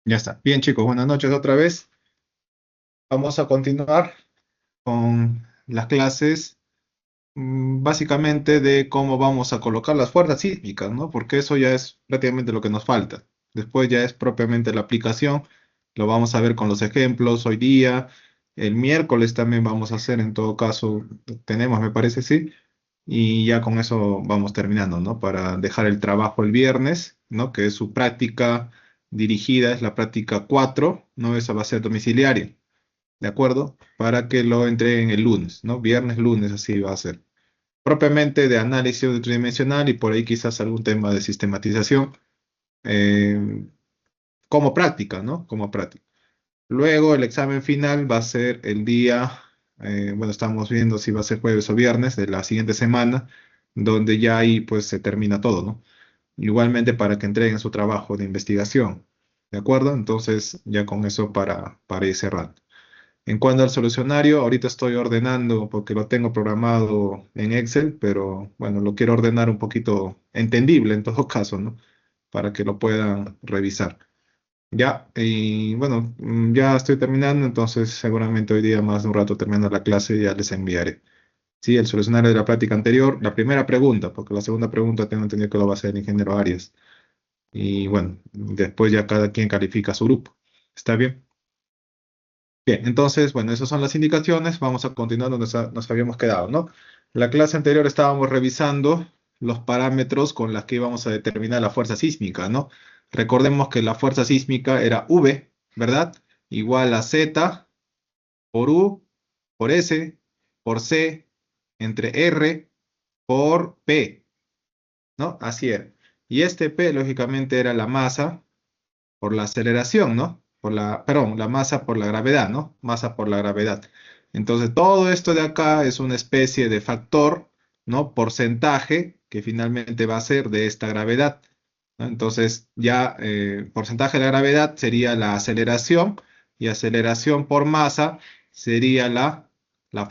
Ya está. Bien, chicos, buenas noches otra vez. Vamos a continuar con las clases, básicamente de cómo vamos a colocar las fuerzas sísmicas, ¿no? Porque eso ya es prácticamente lo que nos falta. Después ya es propiamente la aplicación. Lo vamos a ver con los ejemplos hoy día. El miércoles también vamos a hacer, en todo caso, tenemos, me parece, sí. Y ya con eso vamos terminando, ¿no? Para dejar el trabajo el viernes, ¿no? Que es su práctica dirigida, es la práctica 4, ¿no? Esa va a ser domiciliaria, ¿de acuerdo? Para que lo entreguen el lunes, ¿no? Viernes, lunes, así va a ser. Propiamente de análisis tridimensional y por ahí quizás algún tema de sistematización, eh, como práctica, ¿no? Como práctica. Luego el examen final va a ser el día, bueno, estamos viendo si va a ser jueves o viernes de la siguiente semana, donde ya ahí pues se termina todo, ¿no? Igualmente para que entreguen su trabajo de investigación, ¿de acuerdo? Entonces ya con eso para ir cerrando. En cuanto al solucionario, ahorita estoy ordenando porque lo tengo programado en Excel, pero bueno, lo quiero ordenar un poquito entendible en todo caso, ¿no? Para que lo puedan revisar. Ya, y bueno, ya estoy terminando, entonces seguramente hoy día más de un rato terminando la clase y ya les enviaré. Sí, el solucionario de la práctica anterior, la primera pregunta, porque la segunda pregunta tengo entendido que lo va a hacer el ingeniero Arias. Y bueno, después ya cada quien califica su grupo. ¿Está bien? Bien, entonces, bueno, esas son las indicaciones. Vamos a continuar donde nos habíamos quedado, ¿no? La clase anterior estábamos revisando los parámetros con los que íbamos a determinar la fuerza sísmica, ¿no? Recordemos que la fuerza sísmica era V, ¿verdad? Igual a Z por U, por S, por C, entre R, por P, ¿no? Así era. Y este P, lógicamente, era la masa por la aceleración, ¿no? Perdón, la masa por la gravedad, ¿no? Masa por la gravedad. Entonces, todo esto de acá es una especie de factor, ¿no? Porcentaje que finalmente va a ser de esta gravedad, ¿no? Entonces, ya porcentaje de la gravedad sería la aceleración y aceleración por masa sería la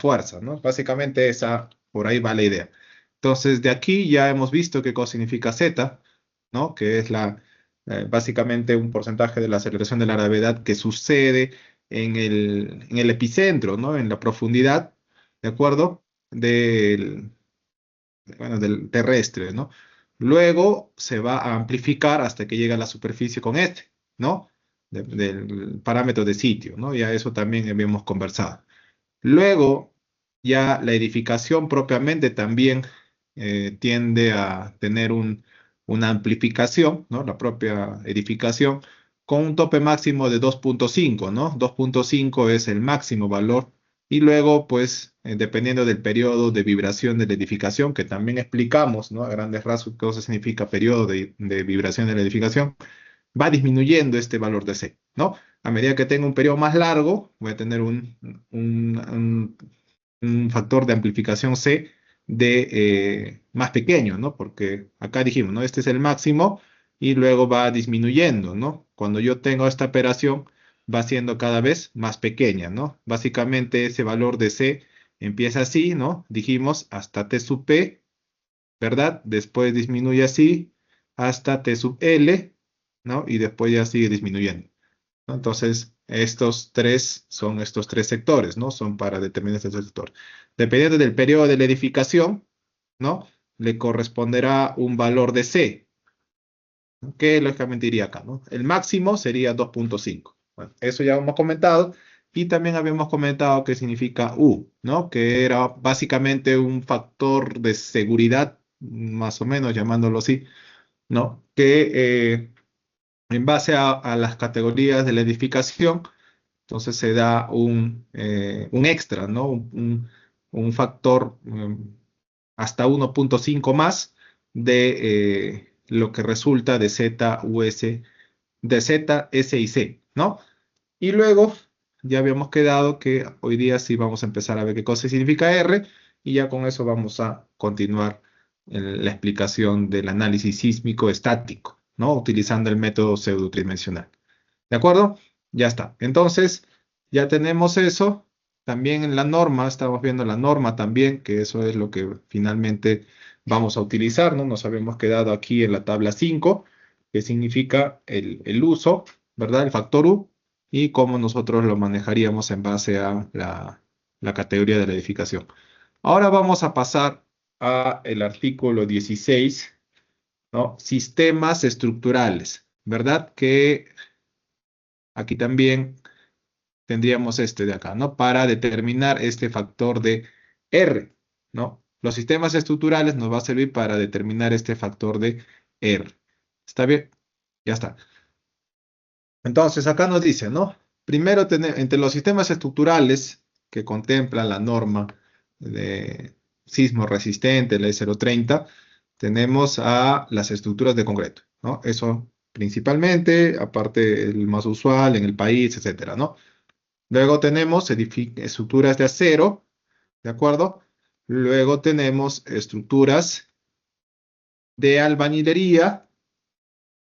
fuerza, ¿no? Básicamente esa, por ahí va la idea. Entonces, de aquí ya hemos visto qué cosa significa Z, ¿no? Que es básicamente un porcentaje de la aceleración de la gravedad que sucede en el epicentro, ¿no? En la profundidad, ¿de acuerdo? Bueno, del terrestre, ¿no? Luego se va a amplificar hasta que llega a la superficie con este, ¿no? Del parámetro de sitio, ¿no? Ya eso también habíamos conversado. Luego, ya la edificación propiamente también tiende a tener una amplificación, ¿no? La propia edificación, con un tope máximo de 2.5, ¿no? 2.5 es el máximo valor. Y luego, pues, dependiendo del periodo de vibración de la edificación, que también explicamos, ¿no? A grandes rasgos, qué cosa significa periodo de vibración de la edificación, va disminuyendo este valor de C, ¿no? A medida que tenga un periodo más largo, voy a tener un factor de amplificación C más pequeño, ¿no? Porque acá dijimos, ¿no? Este es el máximo y luego va disminuyendo, ¿no? Cuando yo tengo esta operación, va siendo cada vez más pequeña, ¿no? Básicamente ese valor de C empieza así, ¿no? Dijimos hasta T sub P, ¿verdad? Después disminuye así hasta T sub L, ¿no? Y después ya sigue disminuyendo, ¿no? Entonces, estos tres sectores, ¿no? Son para determinar este sector. Dependiendo del periodo de la edificación, ¿no? Le corresponderá un valor de C, ¿no? Que lógicamente iría acá, ¿no? El máximo sería 2.5. Bueno, eso ya hemos comentado. Y también habíamos comentado qué significa U, ¿no? Que era básicamente un factor de seguridad, más o menos llamándolo así, ¿no? Que en base a las categorías de la edificación, entonces se da un extra, ¿no? Un factor hasta 1.5 más de lo que resulta de Z, US, de Z, S y C, ¿no? Y luego ya habíamos quedado que hoy día sí vamos a empezar a ver qué cosa significa R y ya con eso vamos a continuar en la explicación del análisis sísmico estático, ¿no? Utilizando el método pseudotridimensional. ¿De acuerdo? Ya está. Entonces, ya tenemos eso. También en la norma, estamos viendo la norma también, que eso es lo que finalmente vamos a utilizar, ¿no? Nos habíamos quedado aquí en la tabla 5, que significa el uso, ¿verdad? El factor U y cómo nosotros lo manejaríamos en base a la categoría de la edificación. Ahora vamos a pasar a el artículo 16, ¿no? Sistemas estructurales, ¿verdad? Que aquí también tendríamos este de acá, ¿no? Para determinar este factor de R, ¿no? Los sistemas estructurales nos va a servir para determinar este factor de R. ¿Está bien? Ya está. Entonces, acá nos dice, ¿no? Primero, entre los sistemas estructurales que contempla la norma de sismo resistente, la E030, tenemos a las estructuras de concreto, ¿no? Eso principalmente, aparte el más usual en el país, etcétera, ¿no? Luego tenemos estructuras de acero, ¿de acuerdo? Luego tenemos estructuras de albañilería,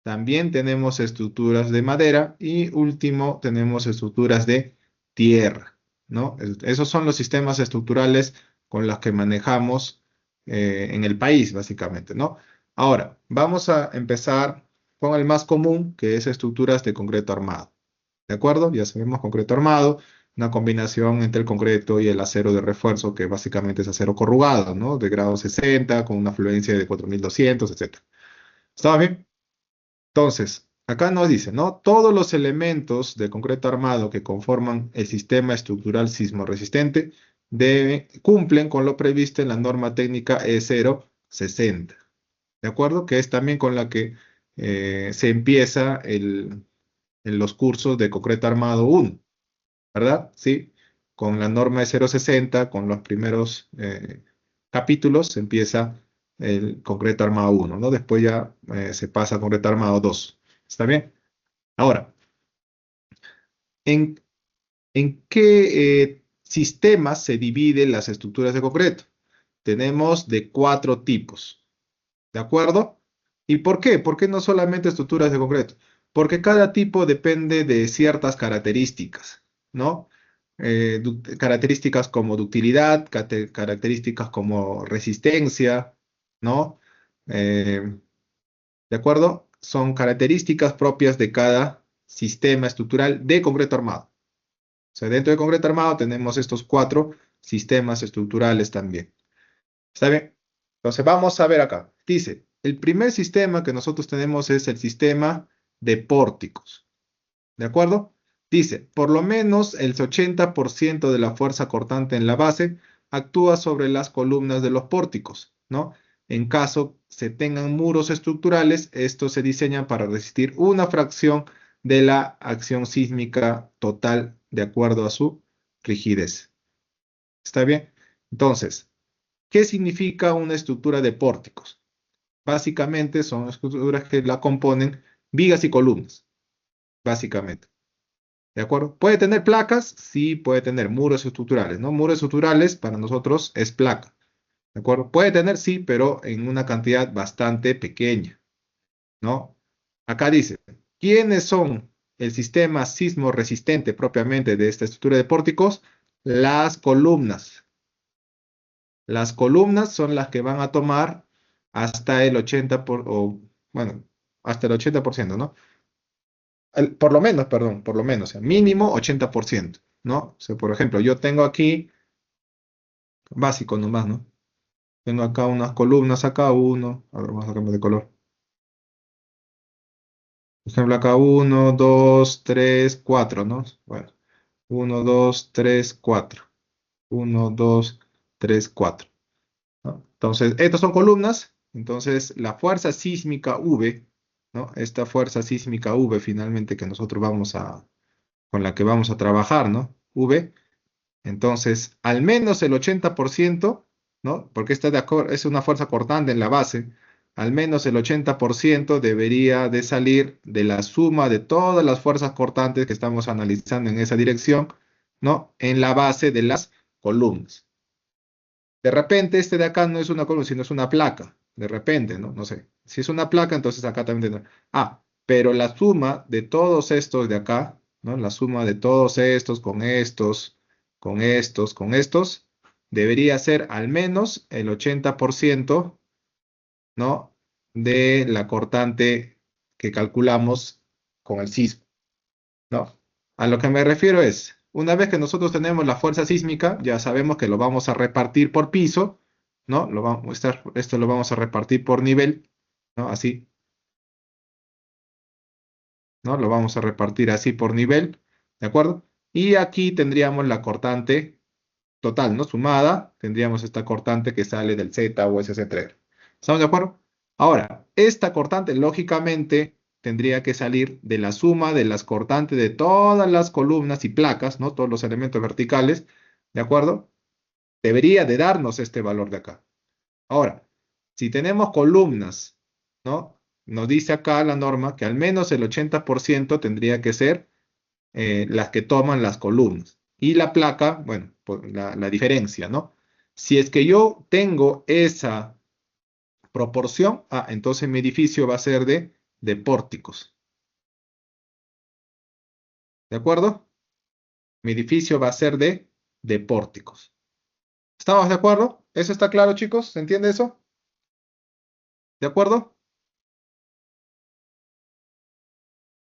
también tenemos estructuras de madera y último tenemos estructuras de tierra, ¿no? Esos son los sistemas estructurales con los que manejamos en el país, básicamente, ¿no? Ahora, vamos a empezar con el más común, que es estructuras de concreto armado. ¿De acuerdo? Ya sabemos concreto armado, una combinación entre el concreto y el acero de refuerzo, que básicamente es acero corrugado, ¿no? De grado 60, con una fluencia de 4200, etcétera. ¿Está bien? Entonces, acá nos dice, ¿no? Todos los elementos de concreto armado que conforman el sistema estructural sismorresistente cumplen con lo previsto en la norma técnica E060, ¿de acuerdo? Que es también con la que se empieza en los cursos de concreto armado 1, ¿verdad? Sí, con la norma E060, con los primeros capítulos, se empieza el concreto armado 1, ¿no? Después ya se pasa a concreto armado 2. ¿Está bien? Ahora, ¿en, en qué sistemas se dividen las estructuras de concreto? Tenemos de 4 tipos, ¿de acuerdo? ¿Y por qué? ¿Por qué no solamente estructuras de concreto? Porque cada tipo depende de ciertas características, ¿no? Características como ductilidad, características como resistencia, ¿no? Eh, ¿De acuerdo? Son características propias de cada sistema estructural de concreto armado. O sea, dentro de concreto armado tenemos estos 4 sistemas estructurales también. ¿Está bien? Entonces vamos a ver acá. Dice, el primer sistema que nosotros tenemos es el sistema de pórticos. ¿De acuerdo? Dice, por lo menos el 80% de la fuerza cortante en la base actúa sobre las columnas de los pórticos, ¿no? En caso se tengan muros estructurales, estos se diseñan para resistir una fracción de la acción sísmica total de acuerdo a su rigidez. ¿Está bien? Entonces, ¿qué significa una estructura de pórticos? Básicamente son estructuras que la componen vigas y columnas, básicamente. ¿De acuerdo? ¿Puede tener placas? Sí, puede tener muros estructurales, ¿no? Muros estructurales para nosotros es placa. ¿De acuerdo? Puede tener, sí, pero en una cantidad bastante pequeña, ¿no? Acá dice, ¿quiénes son el sistema sismo resistente propiamente de esta estructura de pórticos? Las columnas. Las columnas son las que van a tomar hasta el 80 bueno, hasta el 80%, ¿no? Por lo menos, perdón, por lo menos, o sea, mínimo 80%, ¿no? O sea, por ejemplo, yo tengo aquí, básico nomás, ¿no? Tengo acá unas columnas, acá uno, a ver, vamos a cambiar de color. Por ejemplo, acá uno, dos, tres, cuatro, ¿no? Bueno, uno, dos, tres, cuatro. Uno, dos, tres, cuatro, ¿no? Entonces, estas son columnas, entonces la fuerza sísmica V, ¿no? Esta fuerza sísmica V finalmente que nosotros con la que vamos a trabajar, ¿no? V. Entonces, al menos el 80%, ¿no? Porque esta es una fuerza cortante en la base, al menos el 80% debería de salir de la suma de todas las fuerzas cortantes que estamos analizando en esa dirección, ¿no? En la base de las columnas. De repente, este de acá no es una columna, sino es una placa. De repente, ¿no? No sé. Si es una placa, entonces acá también tendrá. Ah, pero la suma de todos estos de acá, ¿no? La suma de todos estos con estos, con estos, con estos, debería ser al menos el 80%, ¿no? De la cortante que calculamos con el sismo. ¿no? A lo que me refiero es, una vez que nosotros tenemos la fuerza sísmica, ya sabemos que lo vamos a repartir por piso, ¿no? Esto lo vamos a repartir por nivel, ¿no? Así, ¿no? Lo vamos a repartir así por nivel, ¿de acuerdo? Y aquí tendríamos la cortante total, ¿no? Sumada, tendríamos esta cortante que sale del Z o SC3. ¿Estamos de acuerdo? Ahora, esta cortante lógicamente tendría que salir de la suma de las cortantes de todas las columnas y placas, ¿no? Todos los elementos verticales, ¿de acuerdo? Debería de darnos este valor de acá. Ahora, si tenemos columnas, ¿no? Nos dice acá la norma que al menos el 80% tendría que ser las que toman las columnas. Y la placa, bueno, pues la diferencia, ¿no? Si es que yo tengo esa proporción, entonces mi edificio va a ser de pórticos. ¿De acuerdo? Mi edificio va a ser de pórticos. ¿Estamos de acuerdo? ¿Eso está claro, chicos? ¿Se entiende eso? ¿De acuerdo?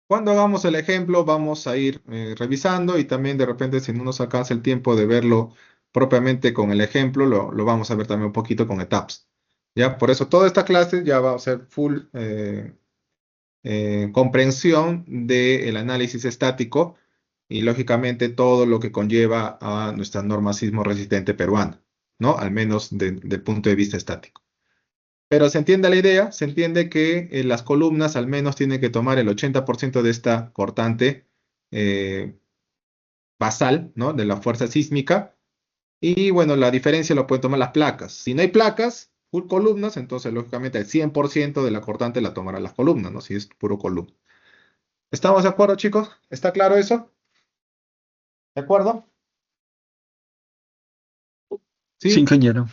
Cuando hagamos el ejemplo, vamos a ir revisando y también de repente si no nos alcanza el tiempo de verlo propiamente con el ejemplo, lo vamos a ver también un poquito con etapas. ¿Ya? Por eso toda esta clase ya va a ser full comprensión del análisis estático y lógicamente todo lo que conlleva a nuestra norma sismo resistente peruana, ¿no? Al menos del punto de vista estático. Pero se entiende la idea, se entiende que las columnas al menos tienen que tomar el 80% de esta cortante eh, basal, ¿no? De la fuerza sísmica. Y bueno, la diferencia lo pueden tomar las placas. Si no hay placas, full columnas, entonces lógicamente el 100% de la cortante la tomarán las columnas, ¿no? Si es puro columna. ¿Estamos de acuerdo, chicos? ¿Está claro eso? ¿De acuerdo? Sí, ¿Sí? ingeniero.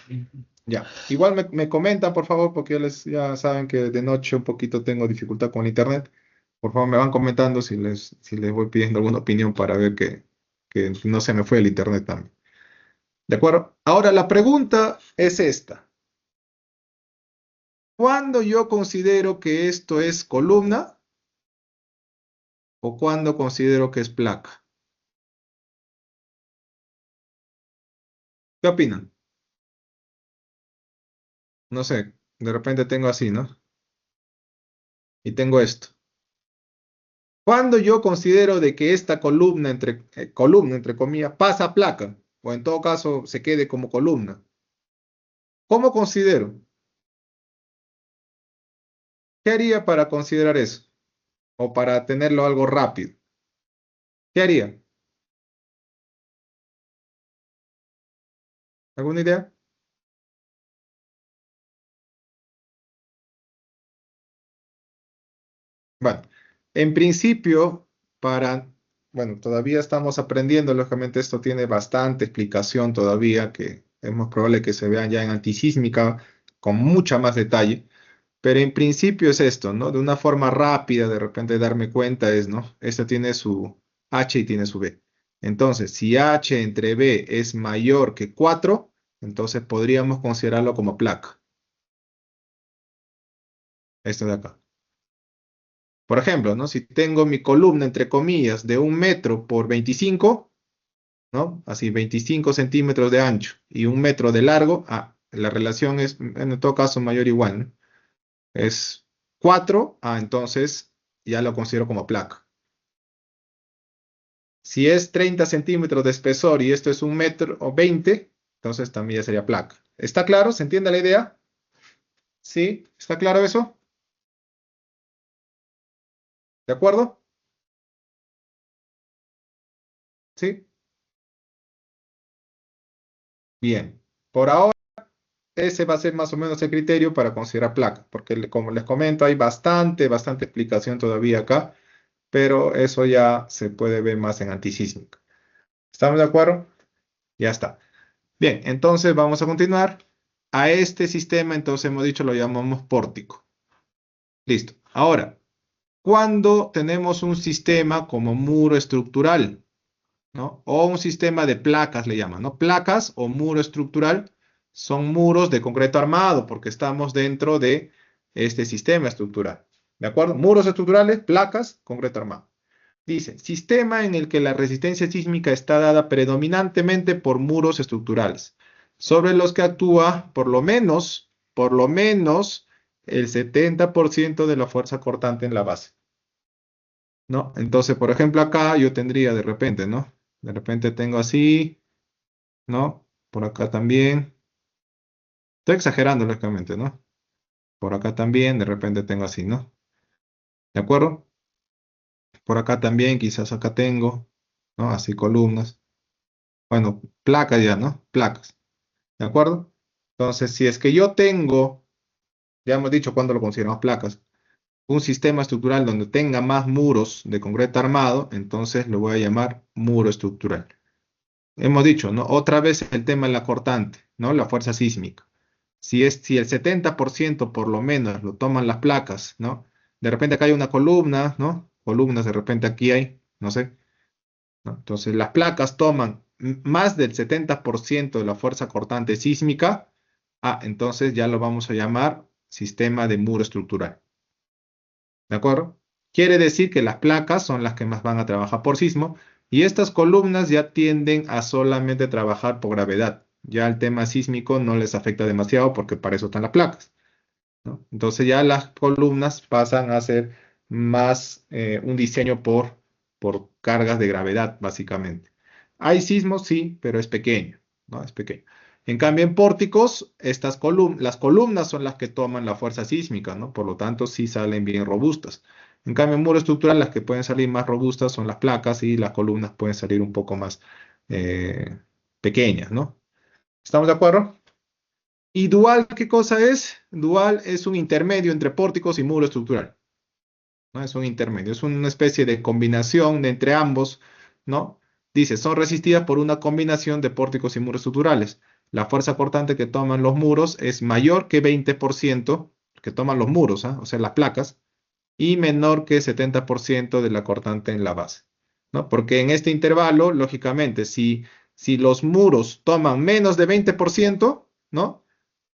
Ya. Igual me comentan, por favor, porque ya saben que de noche un poquito tengo dificultad con el internet. Por favor, me van comentando si les voy pidiendo alguna opinión para ver que no se me fue el internet también. ¿De acuerdo? Ahora la pregunta es esta. ¿Cuándo yo considero que esto es columna o cuándo considero que es placa? ¿Qué opinan? No sé, de repente tengo así, ¿no? Y tengo esto. ¿Cuándo yo considero de que esta columna, entre comillas, pasa a placa? O en todo caso se quede como columna. ¿Cómo considero? ¿Qué haría para considerar eso? O para tenerlo algo rápido. ¿Qué haría? ¿Alguna idea? Bueno, en principio, bueno, todavía estamos aprendiendo, lógicamente esto tiene bastante explicación todavía, que es más probable que se vean ya en antisísmica con mucha más detalle, pero en principio es esto, ¿no? De una forma rápida, de repente darme cuenta es, ¿no? Esto tiene su H y tiene su B. Entonces, si H entre B es mayor que 4, entonces podríamos considerarlo como placa, esto de acá. Por ejemplo, ¿no? Si tengo mi columna, entre comillas, de 1 metro por 25, ¿no? Así, 25 centímetros de ancho y 1 metro de largo, la relación es, en todo caso, mayor o igual, ¿no? Es 4, entonces ya lo considero como placa. Si es 30 centímetros de espesor y esto es 1 metro o 20, entonces también ya sería placa. ¿Está claro? ¿Se entiende la idea? ¿Sí? ¿Está claro eso? ¿De acuerdo? ¿Sí? Bien. Por ahora, ese va a ser más o menos el criterio para considerar placa, porque como les comento, hay bastante explicación todavía acá, pero eso ya se puede ver más en antisísmica. ¿Estamos de acuerdo? Ya está. Bien, entonces vamos a continuar. A este sistema, entonces hemos dicho, lo llamamos pórtico. Listo. Ahora, cuando tenemos un sistema como muro estructural, ¿no? O un sistema de placas le llaman, ¿no? Placas o muro estructural son muros de concreto armado porque estamos dentro de este sistema estructural. ¿De acuerdo? Muros estructurales, placas, concreto armado. Dice, sistema en el que la resistencia sísmica está dada predominantemente por muros estructurales, sobre los que actúa por lo menos el 70% de la fuerza cortante en la base, ¿no? Entonces, por ejemplo, acá yo tendría de repente, ¿no? De repente tengo así, ¿no? Por acá también. Estoy exagerando, lógicamente, ¿no? Por acá también, de repente tengo así, ¿no? ¿De acuerdo? Por acá también, quizás acá tengo, ¿no? Así columnas. Bueno, placas ya, ¿no? Placas. ¿De acuerdo? Entonces, si es que yo tengo, ya hemos dicho cuándo lo consideramos placas, un sistema estructural donde tenga más muros de concreto armado, entonces lo voy a llamar muro estructural. Hemos dicho, ¿no? Otra vez el tema de la cortante, ¿no? La fuerza sísmica. Si el 70% por lo menos lo toman las placas, ¿no? De repente acá hay una columna, ¿no? Columnas de repente aquí hay, no sé, ¿no? Entonces las placas toman más del 70% de la fuerza cortante sísmica. Entonces ya lo vamos a llamar sistema de muro estructural. ¿De acuerdo? Quiere decir que las placas son las que más van a trabajar por sismo y estas columnas ya tienden a solamente trabajar por gravedad. Ya el tema sísmico no les afecta demasiado porque para eso están las placas, ¿no? Entonces ya las columnas pasan a ser más un diseño por cargas de gravedad, básicamente. Hay sismos, sí, pero es pequeño, ¿no? Es pequeño. En cambio, en pórticos, las columnas son las que toman la fuerza sísmica, ¿no? Por lo tanto, sí salen bien robustas. En cambio, en muro estructural, las que pueden salir más robustas son las placas y las columnas pueden salir un poco más eh, pequeñas, ¿no? ¿Estamos de acuerdo? ¿Y dual qué cosa es? Dual es un intermedio entre pórticos y muro estructural, ¿no? Es un intermedio, es una especie de combinación de entre ambos, ¿no? Dice, son resistidas por una combinación de pórticos y muros estructurales. La fuerza cortante que toman los muros es mayor que 20% que toman los muros, ¿ah? O sea, las placas, y menor que 70% de la cortante en la base, ¿no? Porque en este intervalo, lógicamente, si los muros toman menos de 20%, ¿no?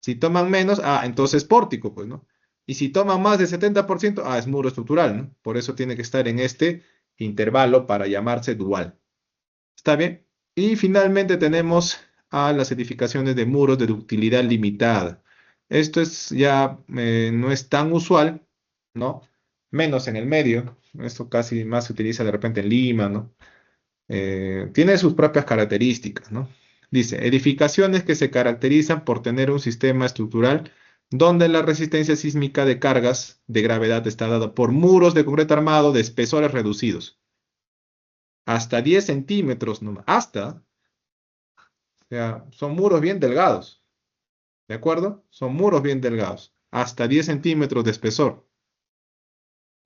Si toman menos, entonces pórtico, pues, ¿no? Y si toman más de 70%, es muro estructural, ¿no? Por eso tiene que estar en este intervalo para llamarse dual. ¿Está bien? Y finalmente tenemos a las edificaciones de muros de ductilidad limitada. Esto es ya no es tan usual, ¿no? Menos en el medio. Esto casi más se utiliza de repente en Lima, ¿no? Tiene sus propias características, ¿no? Dice, edificaciones que se caracterizan por tener un sistema estructural donde la resistencia sísmica de cargas de gravedad está dada por muros de concreto armado de espesores reducidos, hasta 10 centímetros, o sea, son muros bien delgados, ¿de acuerdo? Son muros bien delgados, hasta 10 centímetros de espesor,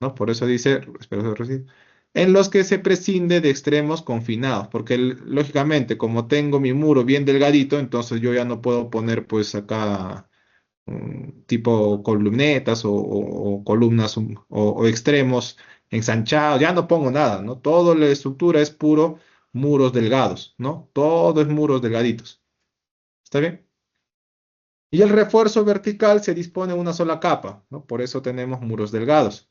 ¿no? Por eso dice, espesor reducido, en los que se prescinde de extremos confinados, porque lógicamente como tengo mi muro bien delgadito, entonces yo ya no puedo poner pues acá tipo columnetas o columnas o extremos ensanchados, ya no pongo nada, ¿no? Toda la estructura es puro muros delgados, ¿no? Todo es muros delgaditos, ¿está bien? Y el refuerzo vertical se dispone en una sola capa, ¿no? Por eso tenemos muros delgados.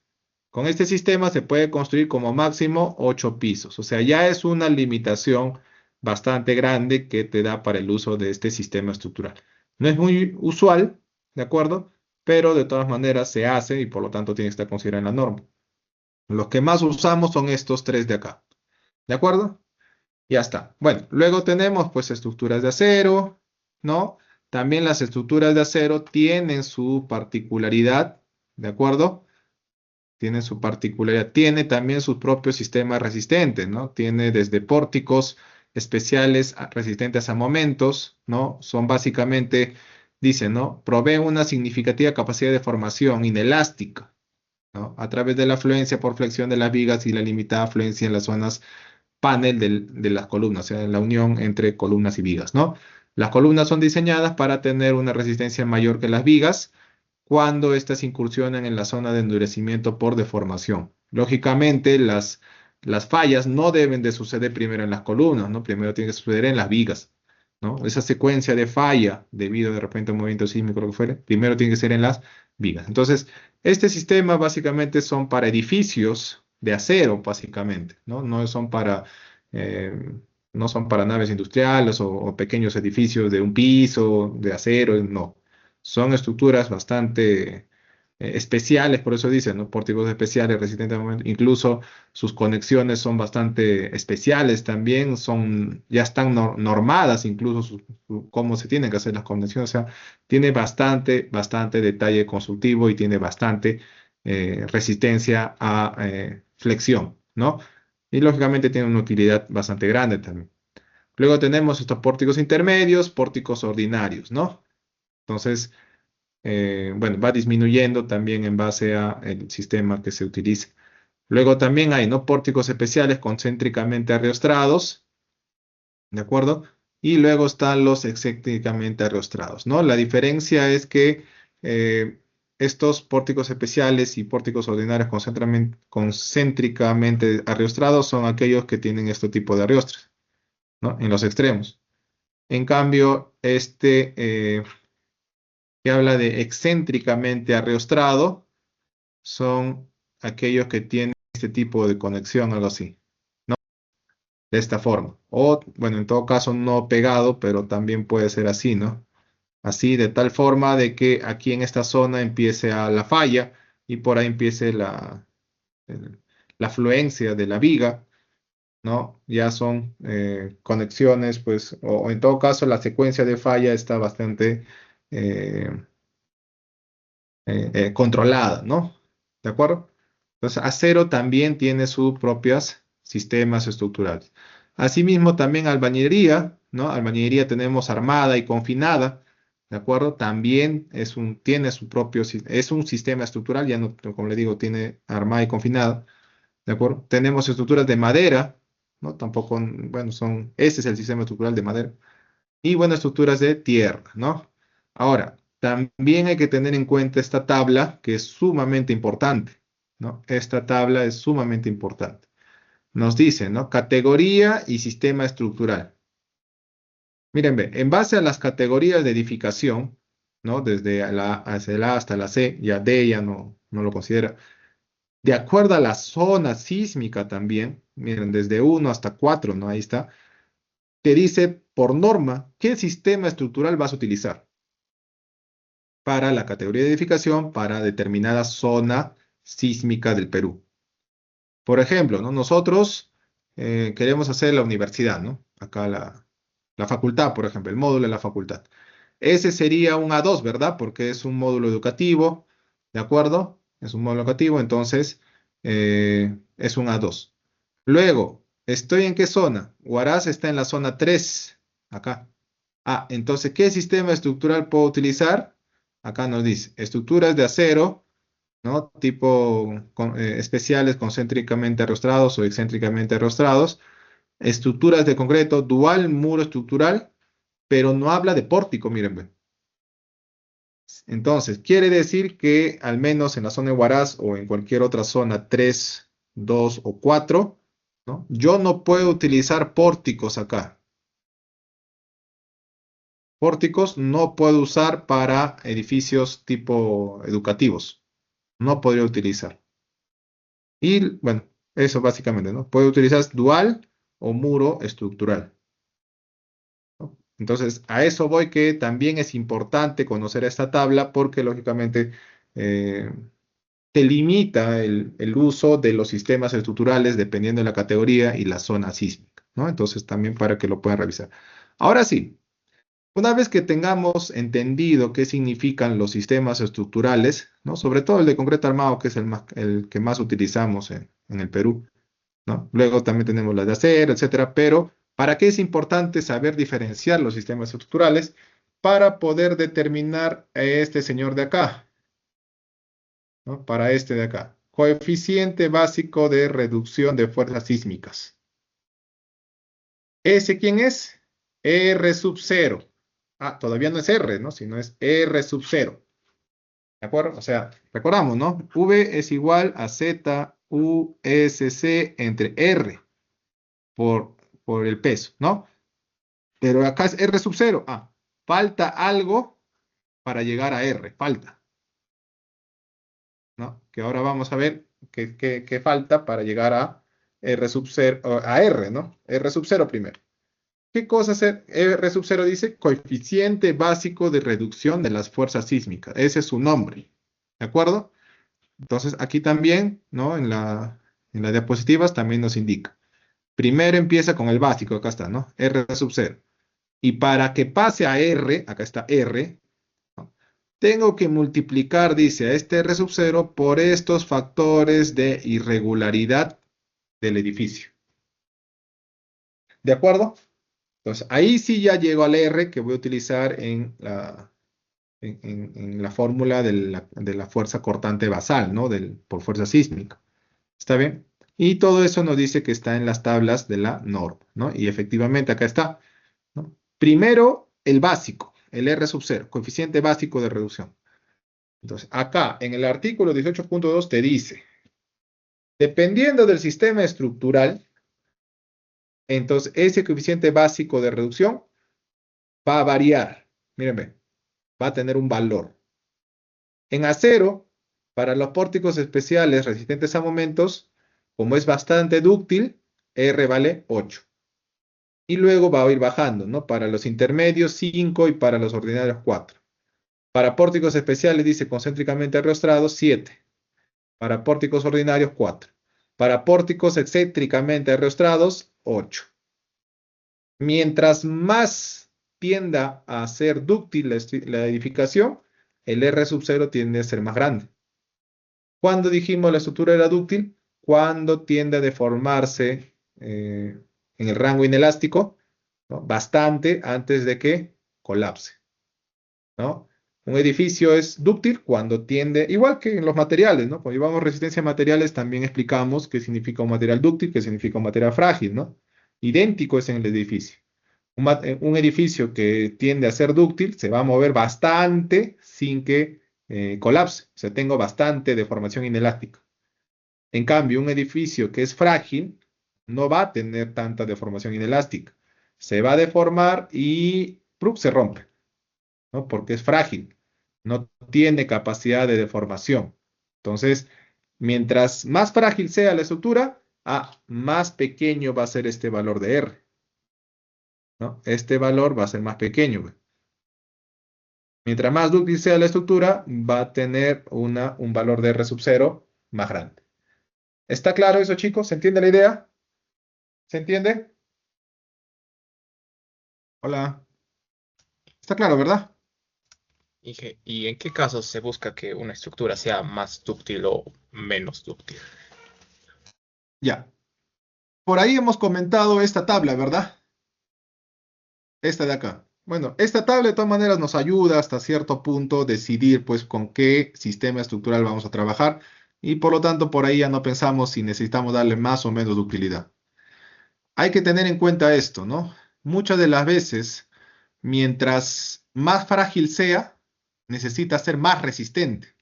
Con este sistema se puede construir como máximo 8 pisos, o sea, ya es una limitación bastante grande que te da para el uso de este sistema estructural. No es muy usual, ¿de acuerdo? Pero de todas maneras se hace y por lo tanto tiene que estar considerado en la norma. Los que más usamos son estos tres de acá, ¿de acuerdo? Ya está. Bueno, luego tenemos pues estructuras de acero, ¿no? También las estructuras de acero tienen su particularidad, ¿de acuerdo? Tiene su particularidad, tiene también sus propios sistemas resistentes, ¿no? Tiene desde pórticos especiales resistentes a momentos, ¿no? Son básicamente, dice, ¿no? Provee una significativa capacidad de formación inelástica, ¿no? A través de la afluencia por flexión de las vigas y la limitada afluencia en las zonas panel de las columnas, o sea, en la unión entre columnas y vigas, ¿no? Las columnas son diseñadas para tener una resistencia mayor que las vigas cuando éstas incursionan en la zona de endurecimiento por deformación. Lógicamente, las fallas no deben de suceder primero en las columnas, ¿no? Primero tiene que suceder en las vigas, ¿no? Esa secuencia de falla, debido de repente a un movimiento sísmico, lo que fuere, primero tiene que ser en las vigas. Entonces, este sistema básicamente son para edificios, de acero, básicamente, ¿no? Eh, no son para naves industriales o pequeños edificios de un piso, de acero, no. Son estructuras bastante especiales, por eso dicen, ¿no? Pórticos especiales, resistentes a movimiento. Incluso sus conexiones son bastante especiales también, ya están normadas, incluso cómo se tienen que hacer las conexiones. O sea, tiene bastante detalle constructivo y tiene bastante resistencia a flexión, ¿no? Y lógicamente tiene una utilidad bastante grande también. Luego tenemos estos pórticos intermedios, pórticos ordinarios, ¿no? Entonces, bueno, va disminuyendo también en base a el sistema que se utiliza. Luego también hay, ¿no? Pórticos especiales concéntricamente arriostrados, ¿de acuerdo? Y luego están los excéntricamente arriostrados, ¿no? La diferencia es que eh, estos pórticos especiales y pórticos ordinarios concéntricamente arriostrados son aquellos que tienen este tipo de arriostres, ¿no? En los extremos. En cambio, que habla de excéntricamente arriostrado, son aquellos que tienen este tipo de conexión, algo así, ¿no? De esta forma. O, bueno, en todo caso, no pegado, pero también puede ser así, ¿no? Así, de tal forma de que aquí en esta zona empiece a la falla y por ahí empiece la fluencia de la viga, ¿no? Ya son conexiones, pues, o en todo caso, la secuencia de falla está bastante eh, controlada, ¿no? ¿De acuerdo? Entonces, acero también tiene sus propios sistemas estructurales. Asimismo, también albañilería, ¿no? Albañilería tenemos armada y confinada, ¿de acuerdo? También tiene su propio, es un sistema estructural, ya no, como le digo, tiene armada y confinada, ¿de acuerdo? Tenemos estructuras de madera, ¿no? Tampoco, bueno, ese es el sistema estructural de madera y bueno, estructuras de tierra, ¿no? Ahora, también hay que tener en cuenta esta tabla que es sumamente importante, ¿no? Esta tabla es sumamente importante. Nos dice, ¿no? Categoría y sistema estructural. Miren, ve, en base a las categorías de edificación, ¿no? Desde hacia la A hasta la C, ya D ya no lo considera. De acuerdo a la zona sísmica también, miren, desde 1 hasta 4, ¿no? Ahí está. Te dice por norma qué sistema estructural vas a utilizar para la categoría de edificación para determinada zona sísmica del Perú. Por ejemplo, ¿no? Nosotros queremos hacer la universidad, ¿no? Acá la facultad, por ejemplo, el módulo de la facultad. Ese sería un A2, ¿verdad? Porque es un módulo educativo, ¿de acuerdo? Es un módulo educativo, entonces es un A2. Luego, ¿estoy en qué zona? Huaraz está en la zona 3, acá. Ah, entonces, ¿qué sistema estructural puedo utilizar? Acá nos dice, estructuras de acero, ¿no? Tipo especiales concéntricamente arrostrados o excéntricamente arrostrados, estructuras de concreto, dual muro estructural, pero no habla de pórtico, miren, ve. Entonces, quiere decir que al menos en la zona de Huaraz o en cualquier otra zona 3, 2 o 4, ¿no? Yo no puedo utilizar pórticos acá. Pórticos no puedo usar para edificios tipo educativos. No podría utilizar. Y bueno, eso básicamente, ¿no? Puede utilizar dual o muro estructural, ¿no? Entonces, a eso voy que también es importante conocer esta tabla porque lógicamente eh, te limita el uso de los sistemas estructurales dependiendo de la categoría y la zona sísmica, ¿no? Entonces, también para que lo puedan revisar. Ahora sí, una vez que tengamos entendido qué significan los sistemas estructurales, ¿no? Sobre todo el de concreto armado, que es el que más utilizamos en el Perú, ¿no? Luego también tenemos las de acero, etcétera, pero ¿para qué es importante saber diferenciar los sistemas estructurales? Para poder determinar a este señor de acá, ¿no? Para este de acá. Coeficiente básico de reducción de fuerzas sísmicas. ¿Ese quién es? R sub 0. Ah, todavía no es R, ¿no? Sino es R sub 0. ¿De acuerdo? O sea, recordamos, ¿no? V es igual a Z U S C entre R por, por el peso, ¿no? Pero acá es R sub 0. Ah, falta algo para llegar a R, falta, ¿no? Que ahora vamos a ver que falta para llegar a R sub 0, a R, ¿no? R sub 0 primero. ¿Qué cosa es R sub 0? Dice coeficiente básico de reducción de las fuerzas sísmicas. Ese es su nombre. ¿De acuerdo? Entonces, aquí también, ¿no? En las diapositivas también nos indica. Primero empieza con el básico, acá está, ¿no? R sub 0. Y para que pase a R, acá está R, ¿no? Tengo que multiplicar, dice, a este R sub 0 por estos factores de irregularidad del edificio. ¿De acuerdo? Entonces, ahí sí ya llego al R que voy a utilizar en la fórmula de la fuerza cortante basal, ¿no? Por fuerza sísmica. ¿Está bien? Y todo eso nos dice que está en las tablas de la norma, ¿no? Y efectivamente acá está, ¿no? Primero, el básico, el R sub 0, coeficiente básico de reducción. Entonces, acá en el artículo 18.2 te dice, dependiendo del sistema estructural, entonces ese coeficiente básico de reducción va a variar. Mírenme, va a tener un valor. En acero, para los pórticos especiales resistentes a momentos, como es bastante dúctil, R vale 8. Y luego va a ir bajando, ¿no? Para los intermedios 5 y para los ordinarios 4. Para pórticos especiales dice concéntricamente arrostrados 7. Para pórticos ordinarios 4. Para pórticos excéntricamente arrostrados 8. Mientras más tienda a ser dúctil la edificación, el R sub 0 tiende a ser más grande. ¿Cuándo dijimos la estructura era dúctil? Cuando tiende a deformarse en el rango inelástico, ¿no? Bastante antes de que colapse, ¿no? Un edificio es dúctil cuando tiende, igual que en los materiales, ¿no? Cuando llevamos resistencia a materiales, también explicamos qué significa un material dúctil, qué significa un material frágil, ¿no? Idéntico es en el edificio. Un edificio que tiende a ser dúctil se va a mover bastante sin que colapse. O sea, tengo bastante deformación inelástica. En cambio, un edificio que es frágil no va a tener tanta deformación inelástica. Se va a deformar y ¡prup! Se rompe, ¿no? Porque es frágil. No tiene capacidad de deformación. Entonces, mientras más frágil sea la estructura, más pequeño va a ser este valor de R, ¿no? Este valor va a ser más pequeño, güey. Mientras más dúctil sea la estructura, va a tener un valor de R sub 0 más grande. ¿Está claro eso, chicos? ¿Se entiende la idea? ¿Se entiende? Hola. Está claro, ¿verdad? ¿Y en qué casos se busca que una estructura sea más dúctil o menos dúctil? Ya. Por ahí hemos comentado esta tabla, ¿verdad? Esta de acá. Bueno, esta tabla de todas maneras nos ayuda hasta cierto punto a decidir pues con qué sistema estructural vamos a trabajar y por lo tanto por ahí ya no pensamos si necesitamos darle más o menos ductilidad. Hay que tener en cuenta esto, ¿no? Muchas de las veces, mientras más frágil sea, necesita ser más resistente.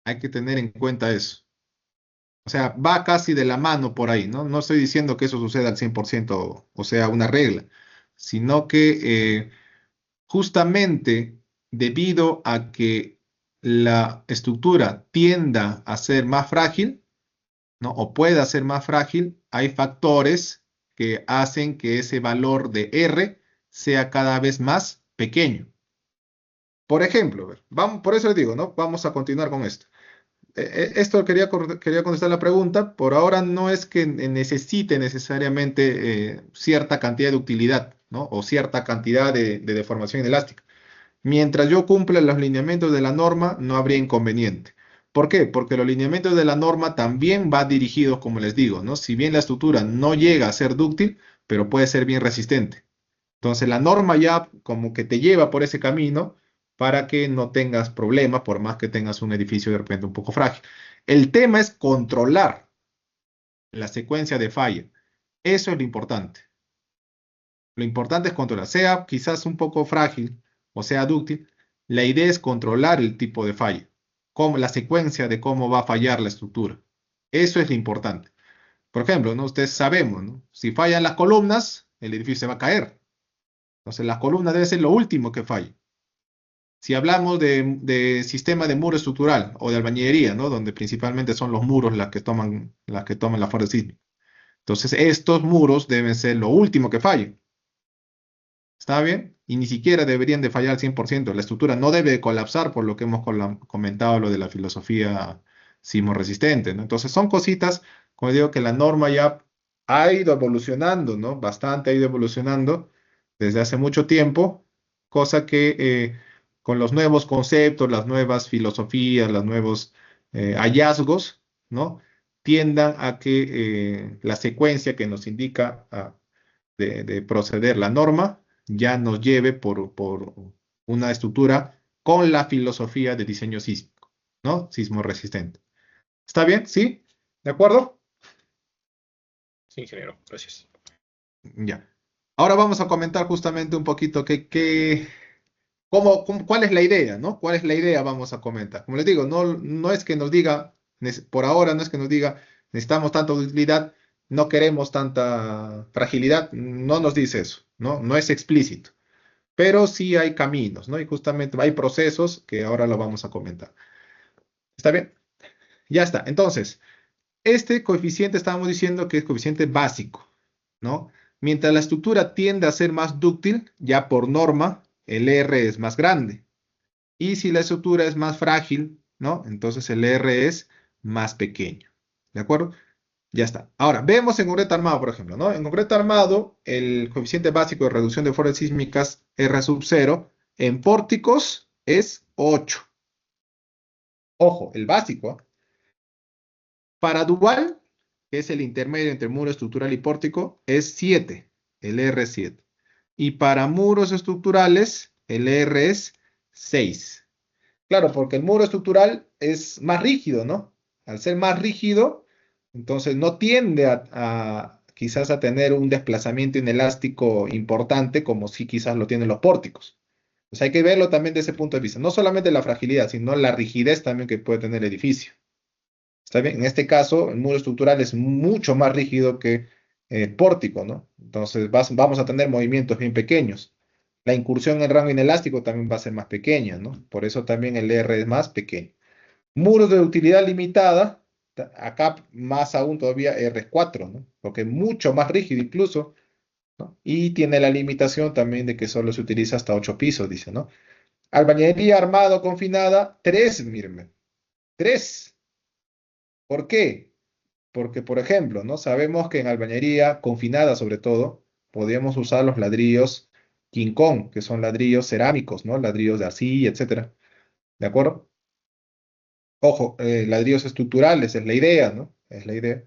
Hay que tener en cuenta eso. O sea, va casi de la mano por ahí, ¿no? No estoy diciendo que eso suceda al 100%, o sea, una regla, sino que justamente debido a que la estructura tienda a ser más frágil, ¿no? O pueda ser más frágil, hay factores que hacen que ese valor de R sea cada vez más pequeño. Por ejemplo, a ver, vamos, por eso les digo, ¿no? Vamos a continuar con esto. Esto quería contestar la pregunta. Por ahora no es que necesite necesariamente cierta cantidad de utilidad, ¿no? O cierta cantidad de deformación inelástica. Mientras yo cumpla los lineamientos de la norma, no habría inconveniente. ¿Por qué? Porque los lineamientos de la norma también van dirigidos, como les digo, ¿no? Si bien la estructura no llega a ser dúctil, pero puede ser bien resistente. Entonces la norma ya como que te lleva por ese camino para que no tengas problemas, por más que tengas un edificio de repente un poco frágil. El tema es controlar la secuencia de falla. Eso es lo importante. Lo importante es controlar, sea quizás un poco frágil o sea dúctil, la idea es controlar el tipo de falla, la secuencia de cómo va a fallar la estructura. Eso es lo importante. Por ejemplo, ¿no? Ustedes sabemos, ¿no? Si fallan las columnas, el edificio se va a caer. Entonces, las columnas debe ser lo último que falle. Si hablamos de sistema de muro estructural o de albañilería, ¿no? Donde principalmente son los muros las que toman la fuerza sísmica. Entonces, estos muros deben ser lo último que falle. ¿Está bien? Y ni siquiera deberían de fallar al 100%. La estructura no debe colapsar por lo que hemos comentado, lo de la filosofía sismorresistente, ¿no? Entonces son cositas, como digo, que la norma ya ha ido evolucionando, ¿no? Bastante ha ido evolucionando desde hace mucho tiempo, cosa que con los nuevos conceptos, las nuevas filosofías, los nuevos hallazgos, ¿no? Tiendan a que la secuencia que nos indica de proceder la norma ya nos lleve por una estructura con la filosofía de diseño sísmico, ¿no? Sismo resistente. ¿Está bien? ¿Sí? ¿De acuerdo? Sí, ingeniero, gracias. Ya. Ahora vamos a comentar justamente un poquito cuál es la idea, ¿no? ¿Cuál es la idea? Vamos a comentar. Como les digo, no es que nos diga, por ahora no es que nos diga, necesitamos tanta utilidad, no queremos tanta fragilidad, no nos dice eso, ¿no? No es explícito. Pero sí hay caminos, ¿no? Y justamente hay procesos que ahora lo vamos a comentar. ¿Está bien? Ya está. Entonces, este coeficiente estábamos diciendo que es coeficiente básico, ¿no? Mientras la estructura tiende a ser más dúctil, ya por norma, el R es más grande. Y si la estructura es más frágil, ¿no? Entonces el R es más pequeño. ¿De acuerdo? Ya está. Ahora, vemos en concreto armado, por ejemplo, ¿no? En concreto armado, el coeficiente básico de reducción de fuerzas sísmicas R sub 0 en pórticos es 8. Ojo, el básico, ¿ah? Para dual, que es el intermedio entre muro estructural y pórtico, es 7, el R es 7. Y para muros estructurales, el R es 6. Claro, porque el muro estructural es más rígido, ¿no? Al ser más rígido, entonces no tiende quizás a tener un desplazamiento inelástico importante como si quizás lo tienen los pórticos. Pues hay que verlo también desde ese punto de vista, no solamente la fragilidad, sino la rigidez también que puede tener el edificio. ¿Está bien? En este caso, el muro estructural es mucho más rígido que el pórtico, ¿no? Entonces vamos a tener movimientos bien pequeños. La incursión en rango inelástico también va a ser más pequeña, ¿no? Por eso también el R es más pequeño. Muros de utilidad limitada, acá más aún todavía R4, ¿no? Porque es mucho más rígido incluso, ¿no? Y tiene la limitación también de que solo se utiliza hasta 8 pisos, dice, ¿no? Albañilería armado confinada, 3, mírenme, 3. ¿Por qué? Porque, por ejemplo, ¿no? Sabemos que en albañería confinada, sobre todo, podemos usar los ladrillos King Kong, que son ladrillos cerámicos, ¿no? Ladrillos de arcilla, etcétera. ¿De acuerdo? Ojo, ladrillos estructurales, es la idea, ¿no? Es la idea.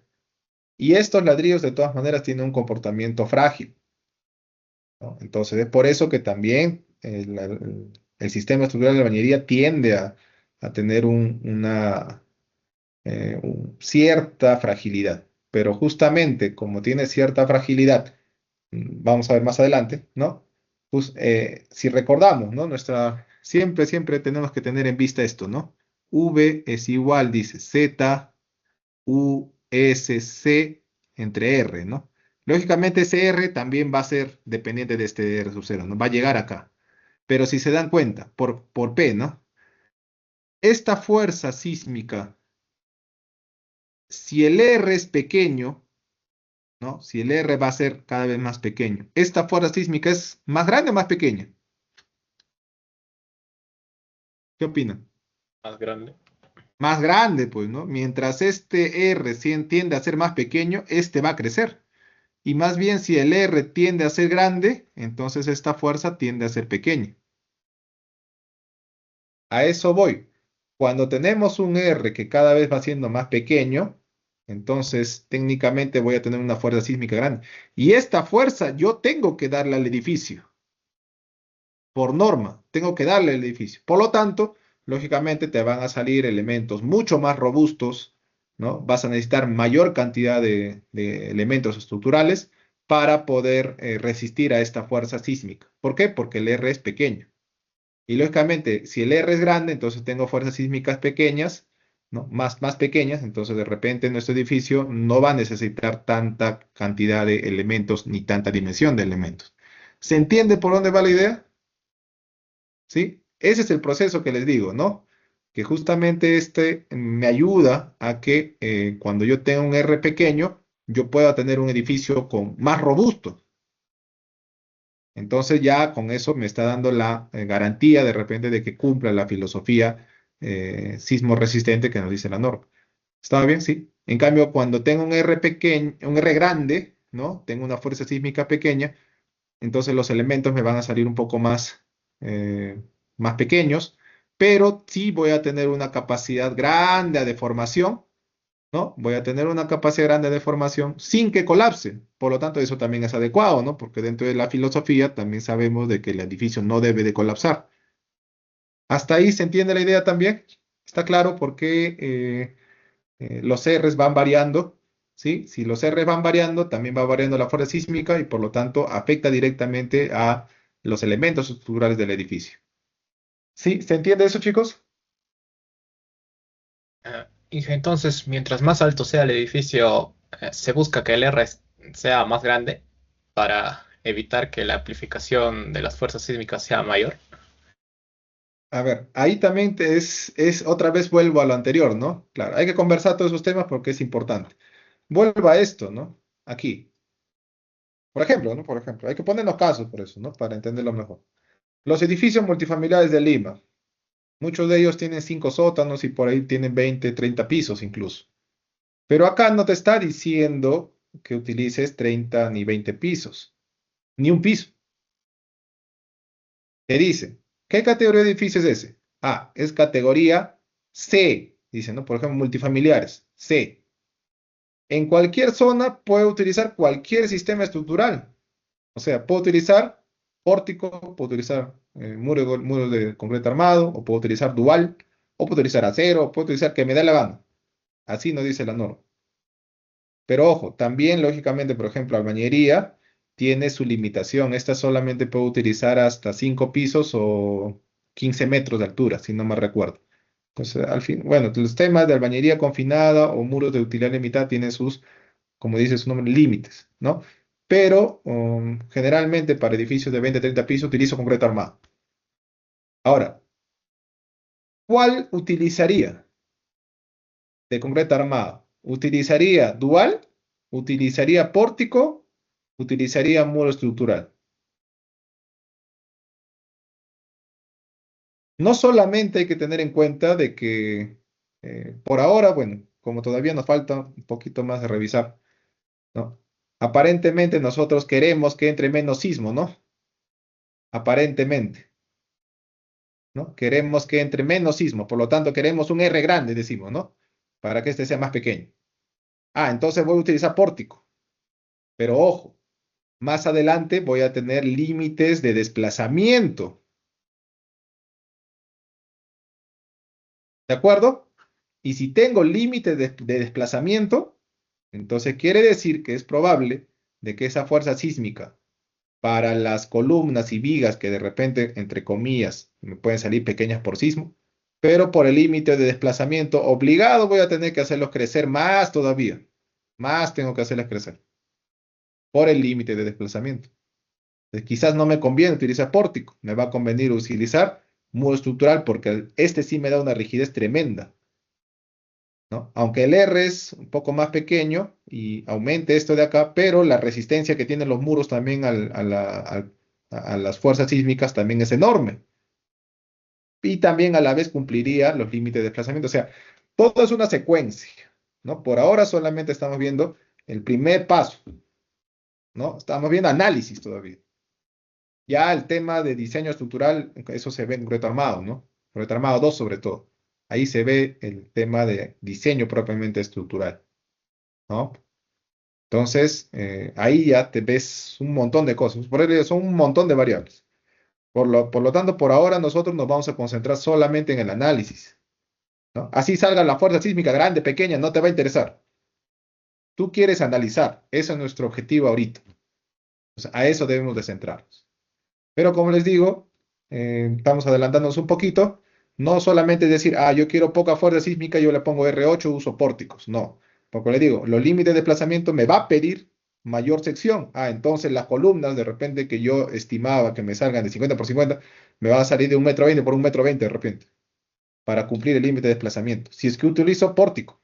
Y estos ladrillos, de todas maneras, tienen un comportamiento frágil, ¿no? Entonces, es por eso que también el sistema estructural de albañería tiende a tener cierta fragilidad. Pero justamente como tiene cierta fragilidad, vamos a ver más adelante, ¿no? Si recordamos, ¿no? Siempre tenemos que tener en vista esto, ¿no? V es igual, dice Z, U, S, C entre R, ¿no? Lógicamente ese R también va a ser dependiente de este R sub 0, ¿no? Va a llegar acá. Pero si se dan cuenta, por P, ¿no? Esta fuerza sísmica, si el R es pequeño, ¿no? Si el R va a ser cada vez más pequeño, ¿esta fuerza sísmica es más grande o más pequeña? ¿Qué opinan? Más grande. Más grande, pues, ¿no? Mientras este R tiende a ser más pequeño, este va a crecer. Y más bien, si el R tiende a ser grande, entonces esta fuerza tiende a ser pequeña. A eso voy. Cuando tenemos un R que cada vez va siendo más pequeño, entonces técnicamente voy a tener una fuerza sísmica grande. Y esta fuerza yo tengo que darle al edificio. Por norma, tengo que darle al edificio. Por lo tanto, lógicamente te van a salir elementos mucho más robustos, ¿no? Vas a necesitar mayor cantidad de elementos estructurales para poder resistir a esta fuerza sísmica. ¿Por qué? Porque el R es pequeño. Y lógicamente, si el R es grande, entonces tengo fuerzas sísmicas pequeñas, ¿no? Más pequeñas, entonces de repente nuestro edificio no va a necesitar tanta cantidad de elementos ni tanta dimensión de elementos. ¿Se entiende por dónde va la idea? ¿Sí? ese es el proceso que les digo, ¿no? Que justamente este me ayuda a que cuando yo tenga un R pequeño, yo pueda tener un edificio más robusto. Entonces ya con eso me está dando la garantía de repente de que cumpla la filosofía sismo resistente que nos dice la norma. ¿Está bien? Sí. En cambio, cuando tengo un R pequeño, un R grande, ¿no? Tengo una fuerza sísmica pequeña, entonces los elementos me van a salir un poco eh, más pequeños, pero sí voy a tener una capacidad grande de formación, ¿no? Voy a tener una capacidad grande de formación sin que colapse. Por lo tanto, eso también es adecuado, ¿no? Porque dentro de la filosofía también sabemos de que el edificio no debe de colapsar. ¿Hasta ahí se entiende la idea también? ¿Está claro por qué los R's van variando? ¿Sí? Si los R's van variando, también va variando la fuerza sísmica y por lo tanto afecta directamente a los elementos estructurales del edificio. ¿Sí? ¿Se entiende eso, chicos? Y entonces, mientras más alto sea el edificio, se busca que el sea más grande para evitar que la amplificación de las fuerzas sísmicas sea mayor. A ver, ahí también otra vez vuelvo a lo anterior, ¿no? Claro, hay que conversar todos esos temas porque es importante. Vuelvo a esto, ¿no? Aquí. Por ejemplo, ¿no? Por ejemplo, hay que ponernos casos por eso, ¿no? Para entenderlo mejor. Los edificios multifamiliares de Lima, muchos de ellos tienen 5 sótanos y por ahí tienen 20, 30 pisos incluso. Pero acá no te está diciendo que utilices 30 ni 20 pisos, ni un piso. Te dice, ¿qué categoría de edificio es ese? Ah, es categoría C, dice, ¿no? Por ejemplo, multifamiliares, C. En cualquier zona puede utilizar cualquier sistema estructural. O sea, puedo utilizar pórtico, puedo utilizar muros de concreto armado, o puedo utilizar dual, o puedo utilizar acero, o puedo utilizar que me dé la gana. Así nos dice la norma. Pero ojo, también lógicamente, por ejemplo, albañería tiene su limitación. Esta solamente puede utilizar hasta 5 pisos o 15 metros de altura, si no me recuerdo. Entonces, al fin, bueno, los temas de albañería confinada o muros de utilidad limitada tienen sus, como dice su nombre, límites, ¿no? Pero generalmente para edificios de 20, 30 pisos utilizo concreto armado. Ahora, ¿cuál utilizaría de concreto armado? ¿Utilizaría dual? ¿Utilizaría pórtico? ¿Utilizaría muro estructural? No solamente hay que tener en cuenta de que por ahora, bueno, como todavía nos falta un poquito más de revisar, ¿no? Aparentemente nosotros queremos que entre menos sismo, ¿no? Aparentemente, ¿no? Queremos que entre menos sismo, por lo tanto queremos un R grande, decimos, ¿no? Para que este sea más pequeño. Ah, entonces voy a utilizar pórtico, pero ojo, más adelante voy a tener límites de desplazamiento, ¿de acuerdo? Y si tengo límites de desplazamiento, entonces quiere decir que es probable de que esa fuerza sísmica para las columnas y vigas que de repente, entre comillas, me pueden salir pequeñas por sismo, pero por el límite de desplazamiento obligado voy a tener que hacerlos crecer más todavía. Más tengo que hacerles crecer por el límite de desplazamiento. Entonces, quizás no me conviene utilizar pórtico, me va a convenir utilizar muro estructural porque este sí me da una rigidez tremenda. ¿No? Aunque el R es un poco más pequeño y aumente esto de acá, pero la resistencia que tienen los muros también a las fuerzas sísmicas también es enorme. Y también a la vez cumpliría los límites de desplazamiento. O sea, todo es una secuencia, ¿no? Por ahora solamente estamos viendo el primer paso, ¿no? Estamos viendo análisis todavía. Ya el tema de diseño estructural, eso se ve en concreto armado, ¿no? Concreto armado 2 sobre todo. Ahí se ve el tema de diseño propiamente estructural, ¿no? Entonces, ahí ya te ves un montón de cosas. Por ello, son un montón de variables. Por lo tanto, por ahora nosotros nos vamos a concentrar solamente en el análisis, ¿no? Así salga la fuerza sísmica grande, pequeña, no te va a interesar. Tú quieres analizar. Ese es nuestro objetivo ahorita. O sea, a eso debemos de centrarnos. Pero como les digo, estamos adelantándonos un poquito. No solamente decir, ah, yo quiero poca fuerza sísmica, yo le pongo R8, uso pórticos. No. Porque le digo, los límites de desplazamiento me va a pedir mayor sección. Ah, entonces las columnas, de repente que yo estimaba que me salgan de 50 por 50, me van a salir de 1,20 m por 1,20 m de repente, para cumplir el límite de desplazamiento. Si es que utilizo pórtico.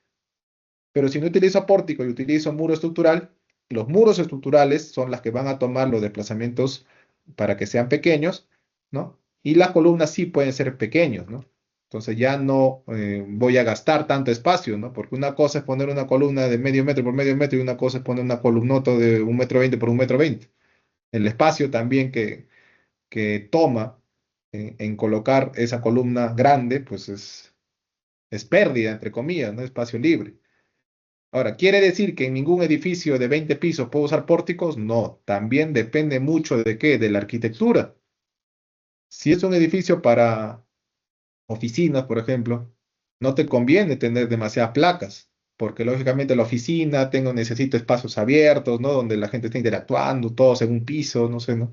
Pero si no utilizo pórtico y utilizo muro estructural, los muros estructurales son las que van a tomar los desplazamientos para que sean pequeños, ¿no? Y las columnas sí pueden ser pequeños, ¿no? Entonces ya no voy a gastar tanto espacio, ¿no? Porque una cosa es poner una columna de medio metro por medio metro y una cosa es poner una columnota de 1,20 m por 1,20 m. El espacio también que toma en colocar esa columna grande, pues es pérdida, entre comillas, ¿no? Espacio libre. Ahora, ¿quiere decir que en ningún edificio de 20 pisos puedo usar pórticos? No, también depende mucho de qué, de la arquitectura. Si es un edificio para oficinas, por ejemplo, no te conviene tener demasiadas placas, porque lógicamente la oficina necesita espacios abiertos, ¿no? Donde la gente esté interactuando, todos en un piso, no sé, ¿no?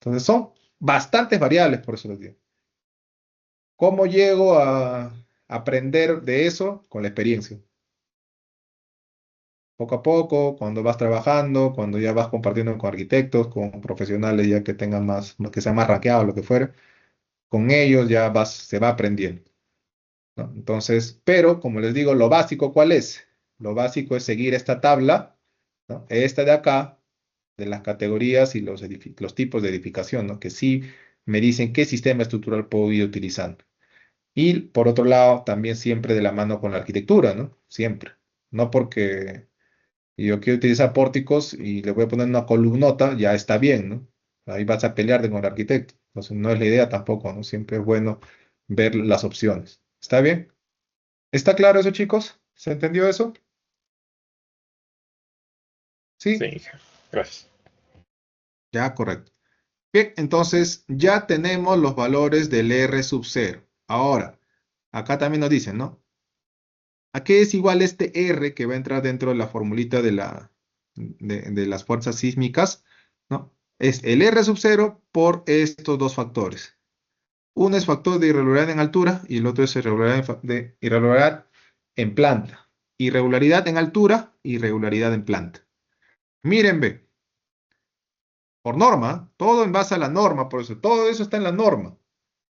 Entonces son bastantes variables, por eso les digo. ¿Cómo llego a aprender de eso? Con la experiencia. Poco a poco, cuando vas trabajando, cuando ya vas compartiendo con arquitectos, con profesionales ya que tengan más, que sean más rankeados, lo que fuera, con ellos ya se va aprendiendo, ¿no? Entonces, pero como les digo, lo básico, ¿cuál es? Lo básico es seguir esta tabla, ¿no? Esta de acá, de las categorías y los tipos de edificación, ¿no? Que sí me dicen qué sistema estructural puedo ir utilizando. Y por otro lado, también siempre de la mano con la arquitectura, ¿no? Siempre. No porque yo quiero utilizar pórticos y le voy a poner una columnota, ya está bien, ¿no? Ahí vas a pelearte con el arquitecto. Entonces no es la idea tampoco, ¿no? Siempre es bueno ver las opciones. ¿Está bien? ¿Está claro eso, chicos? ¿Se entendió eso? Sí, Sí, gracias. ya, correcto. Bien, entonces ya tenemos los valores del R sub 0. Ahora, acá también nos dicen, ¿no? ¿A qué es igual este R que va a entrar dentro de la formulita de las fuerzas sísmicas? ¿No? Es el R sub 0 por estos dos factores. Uno es factor de irregularidad en altura y el otro es irregularidad en planta. Irregularidad en altura, irregularidad en planta. Miren, ve, por norma, todo en base a la norma, por eso, todo eso está en la norma.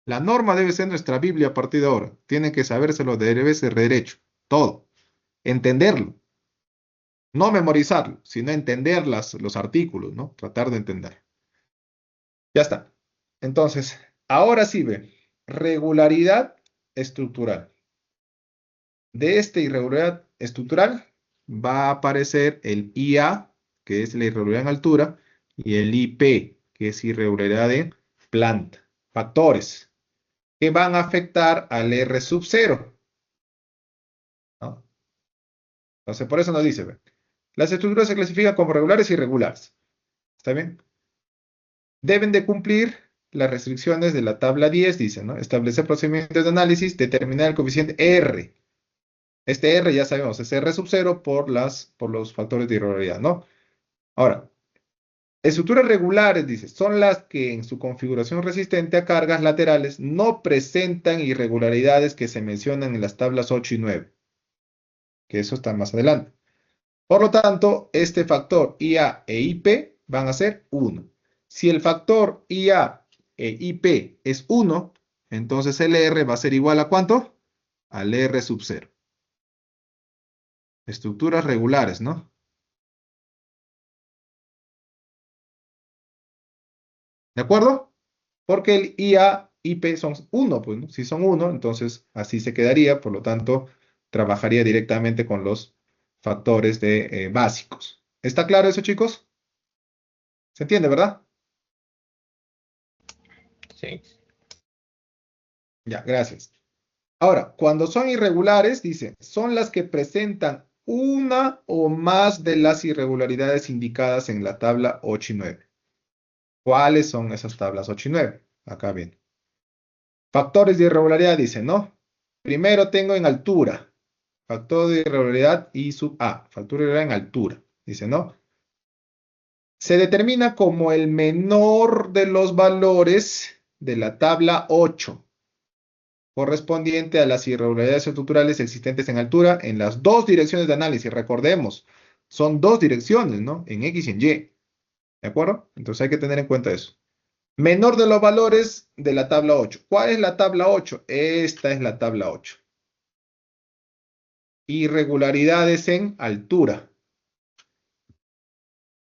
La norma debe ser nuestra Biblia a partir de ahora. Tienen que sabérselo, debe ser derecho. Todo. Entenderlo. No memorizarlo, sino entender los artículos, ¿no? Tratar de entender. Ya está. Entonces, ahora sí ve. Regularidad estructural. De esta irregularidad estructural va a aparecer el IA, que es la irregularidad en altura, y el IP, que es irregularidad en planta. Factores que van a afectar al R sub 0, ¿no? Entonces, por eso nos dice, ve, las estructuras se clasifican como regulares y irregulares. ¿Está bien? Deben de cumplir las restricciones de la tabla 10, dice, ¿no? Establecer procedimientos de análisis, determinar el coeficiente R. Este R ya sabemos, es R sub 0 por los factores de irregularidad, ¿no? Ahora, estructuras regulares, dice, son las que en su configuración resistente a cargas laterales no presentan irregularidades que se mencionan en las tablas 8 y 9, que eso está más adelante. Por lo tanto, este factor IA e IP van a ser 1. Si el factor IA e IP es 1, entonces el R va a ser igual a ¿cuánto? Al R sub 0. Estructuras regulares, ¿no? ¿De acuerdo? Porque el IA, IP son 1, pues, ¿no? Si son 1, entonces así se quedaría, por lo tanto, trabajaría directamente con los factores básicos. ¿Está claro eso, chicos? ¿Se entiende, verdad? Sí. Ya, gracias. Ahora, cuando son irregulares, dice, son las que presentan una o más de las irregularidades indicadas en la tabla 8 y 9. ¿Cuáles son esas tablas 8 y 9? Acá viene. Factores de irregularidad, dice, ¿no? Primero tengo en altura. Factor de irregularidad I sub A. Factor de irregularidad en altura. Dice, ¿no? Se determina como el menor de los valores de la tabla 8, correspondiente a las irregularidades estructurales existentes en altura en las dos direcciones de análisis. Recordemos, Son dos direcciones, ¿no? En X y en Y. ¿De acuerdo? Entonces hay que tener en cuenta eso. Menor de los valores de la tabla 8. ¿Cuál es la tabla 8? Esta es la tabla 8. Irregularidades en altura.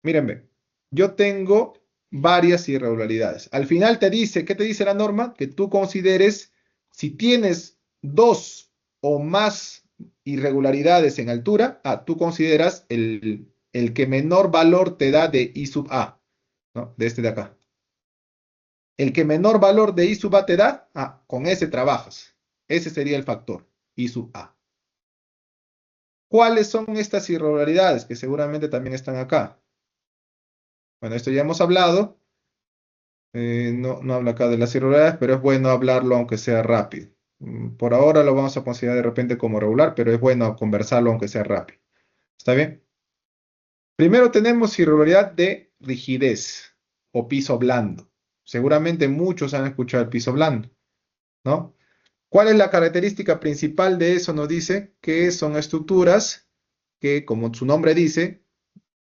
Mírenme, yo tengo varias irregularidades. Al final te dice, ¿qué te dice la norma? Que tú consideres si tienes dos o más irregularidades en altura, tú consideras el que menor valor te da de I sub A, ¿no? De este de acá. El que menor valor de I sub A te da, con ese trabajas. Ese sería el factor, I sub A. ¿Cuáles son estas irregularidades? Que seguramente también están acá. Bueno, esto ya hemos hablado. No habla acá de las irregularidades, pero es bueno hablarlo aunque sea rápido. Por ahora lo vamos a considerar de repente como regular, pero es bueno conversarlo aunque sea rápido. ¿Está bien? Primero tenemos irregularidad de rigidez o piso blando. Seguramente muchos han escuchado el piso blando, ¿no? ¿Cuál es la característica principal de eso? Nos dice que son estructuras que, como su nombre dice,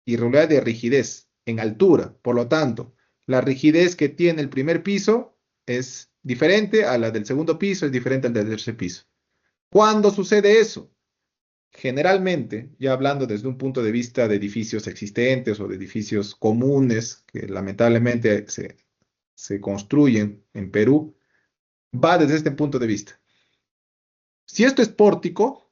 irregularidad de rigidez en altura. Por lo tanto, la rigidez que tiene el primer piso es diferente a la del segundo piso, es diferente al del tercer piso. ¿Cuándo sucede eso? Generalmente, ya hablando desde un punto de vista de edificios existentes o de edificios comunes que lamentablemente se construyen en Perú, va desde este punto de vista. Si esto es pórtico,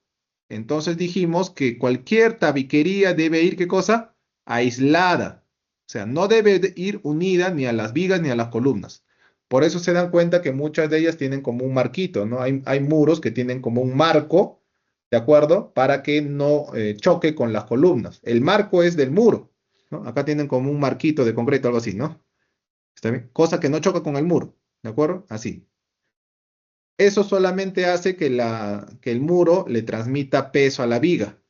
entonces dijimos que cualquier tabiquería debe ir, ¿qué cosa? Aislada. O sea, no debe ir unida ni a las vigas ni a las columnas. Por eso se dan cuenta que muchas de ellas tienen como un marquito, ¿no? Hay muros que tienen como un marco, ¿de acuerdo? Para que no choque con las columnas. El marco es del muro, ¿no? Acá tienen como un marquito de concreto, algo así, ¿no? ¿Está bien? Cosa que no choca con el muro, ¿de acuerdo? Así. Eso solamente hace que el muro le transmita peso a la viga,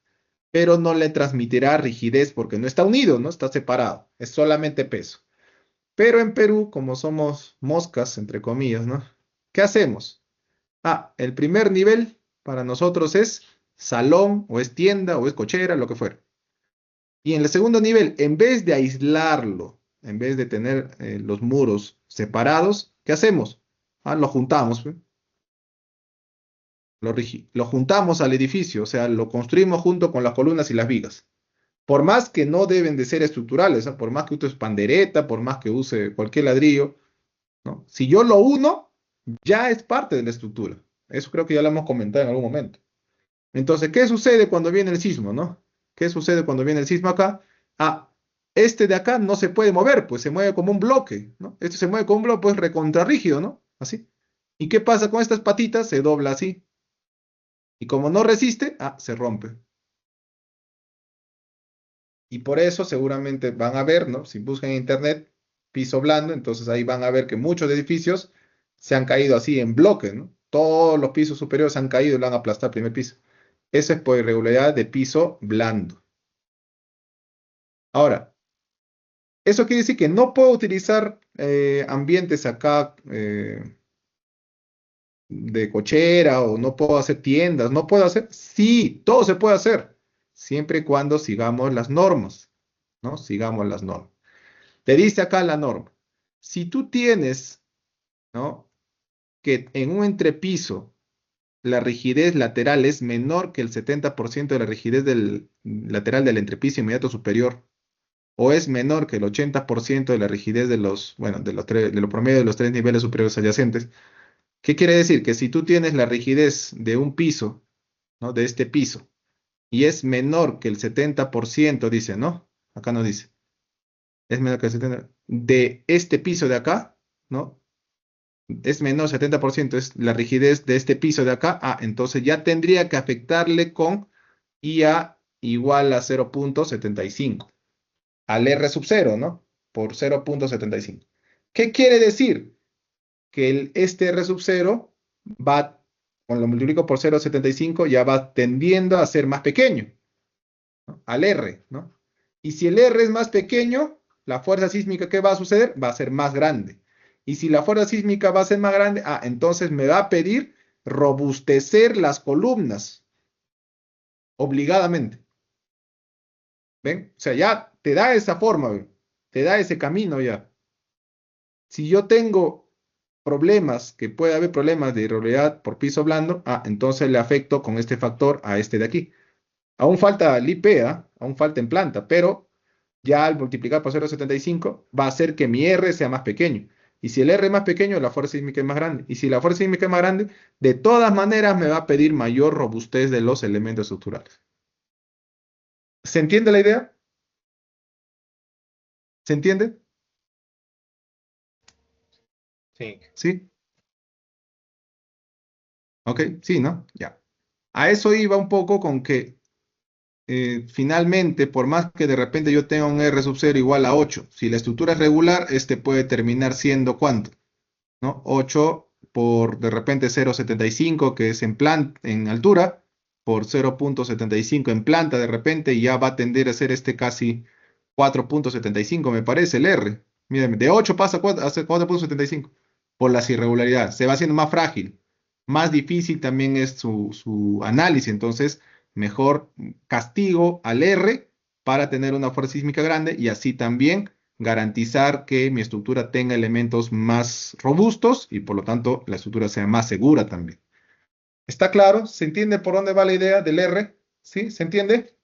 pero no le transmitirá rigidez porque no está unido, no está separado, es solamente peso. Pero en Perú, como somos moscas, entre comillas, ¿no? ¿Qué hacemos? El primer nivel para nosotros es salón o es tienda o es cochera, lo que fuera. Y en el segundo nivel, en vez de aislarlo, en vez de tener los muros separados, ¿qué hacemos? Lo juntamos, pues. Lo juntamos al edificio, o sea, lo construimos junto con las columnas y las vigas. Por más que no deben de ser estructurales, ¿no? Por más que use pandereta, por más que use cualquier ladrillo, ¿no? Si yo lo uno, ya es parte de la estructura. Eso creo que ya lo hemos comentado en algún momento. Entonces, ¿qué sucede cuando viene el sismo, no? ¿Qué sucede cuando viene el sismo acá? Ah, este de acá no se puede mover, pues se mueve como un bloque, ¿no? Este se mueve como un bloque, pues recontrarrígido, ¿no? Así. ¿Y qué pasa con estas patitas? Se dobla así. Y como no resiste, se rompe. Y por eso seguramente van a ver, ¿no? Si buscan en internet piso blando, entonces ahí van a ver que muchos edificios se han caído así en bloques, ¿no? Todos los pisos superiores han caído y lo han aplastado al primer piso. Eso es por irregularidad de piso blando. Ahora, eso quiere decir que no puedo utilizar ambientes acá de cochera o no puedo hacer tiendas, no puedo hacer. Sí, todo se puede hacer, siempre y cuando sigamos las normas, ¿no? Sigamos las normas. Te dice acá la norma. Si tú tienes, ¿no? Que en un entrepiso la rigidez lateral es menor que el 70% de la rigidez del lateral del entrepiso inmediato superior, o es menor que el 80% de la rigidez de los, bueno, de los promedios de los tres niveles superiores adyacentes. ¿Qué quiere decir? Que si tú tienes la rigidez de un piso, ¿no? De este piso, y es menor que el 70%, dice, ¿no? Acá no dice. Es menor que el 70% de este piso de acá, ¿no? Es menor 70%, es la rigidez de este piso de acá, entonces ya tendría que afectarle con IA igual a 0,75, al R sub 0, ¿no? Por 0,75. ¿Qué quiere decir? Que este R sub 0 va, cuando lo multiplico por 0,75, ya va tendiendo a ser más pequeño, ¿no? Al R, ¿no? Y si el R es más pequeño, la fuerza sísmica, ¿qué va a suceder? Va a ser más grande. Y si la fuerza sísmica va a ser más grande, entonces me va a pedir robustecer las columnas, obligadamente. ¿Ven? O sea, ya te da esa forma, ¿ven? Te da ese camino ya. Si yo tengo problemas, que puede haber problemas de irregularidad por piso blando, entonces le afecto con este factor a este de aquí. Aún falta el IP, aún falta en planta, pero ya al multiplicar por 0,75 va a hacer que mi R sea más pequeño. Y si el R es más pequeño, la fuerza sísmica es más grande. Y si la fuerza sísmica es más grande, de todas maneras me va a pedir mayor robustez de los elementos estructurales. ¿Se entiende la idea? ¿Se entiende? Sí, ¿Sí? Ok, sí, ¿no? Ya. A eso iba un poco con que finalmente, por más que de repente yo tenga un R sub 0 igual a 8, si la estructura es regular, este puede terminar siendo ¿cuánto? ¿No? 8 por de repente 0,75, que es en altura, por 0,75 en planta de repente, y ya va a tender a ser este casi 4,75 me parece, el R. Miren, de 8 pasa a ser 4,75 por las irregularidades. Se va haciendo más frágil, más difícil también es su análisis. Entonces, mejor castigo al R para tener una fuerza sísmica grande y así también garantizar que mi estructura tenga elementos más robustos y por lo tanto la estructura sea más segura también. ¿Está claro? ¿Se entiende por dónde va la idea del R? ¿Sí? ¿Se entiende?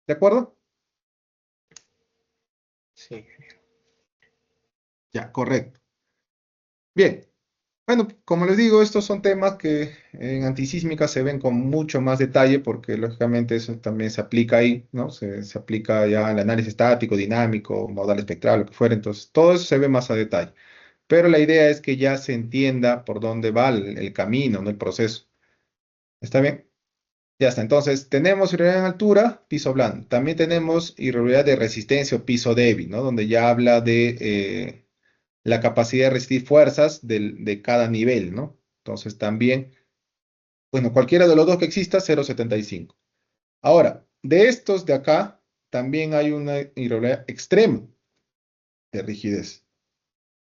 ¿De acuerdo? sí. Ya, correcto. Bien. Bueno, como les digo, estos son temas que en antisísmica se ven con mucho más detalle porque lógicamente eso también se aplica ahí, ¿no? Se aplica ya al análisis estático, dinámico, modal espectral, lo que fuera. Entonces, todo eso se ve más a detalle. Pero la idea es que ya se entienda por dónde va el camino, ¿no? El proceso. ¿Está bien? Ya está. Entonces, tenemos irregularidad en altura, piso blando. También tenemos irregularidad de resistencia o piso débil, ¿no? Donde ya habla de la capacidad de resistir fuerzas de cada nivel, ¿no? Entonces, también, bueno, cualquiera de los dos que exista, 0,75. Ahora, de estos de acá, también hay una irregularidad extrema de rigidez,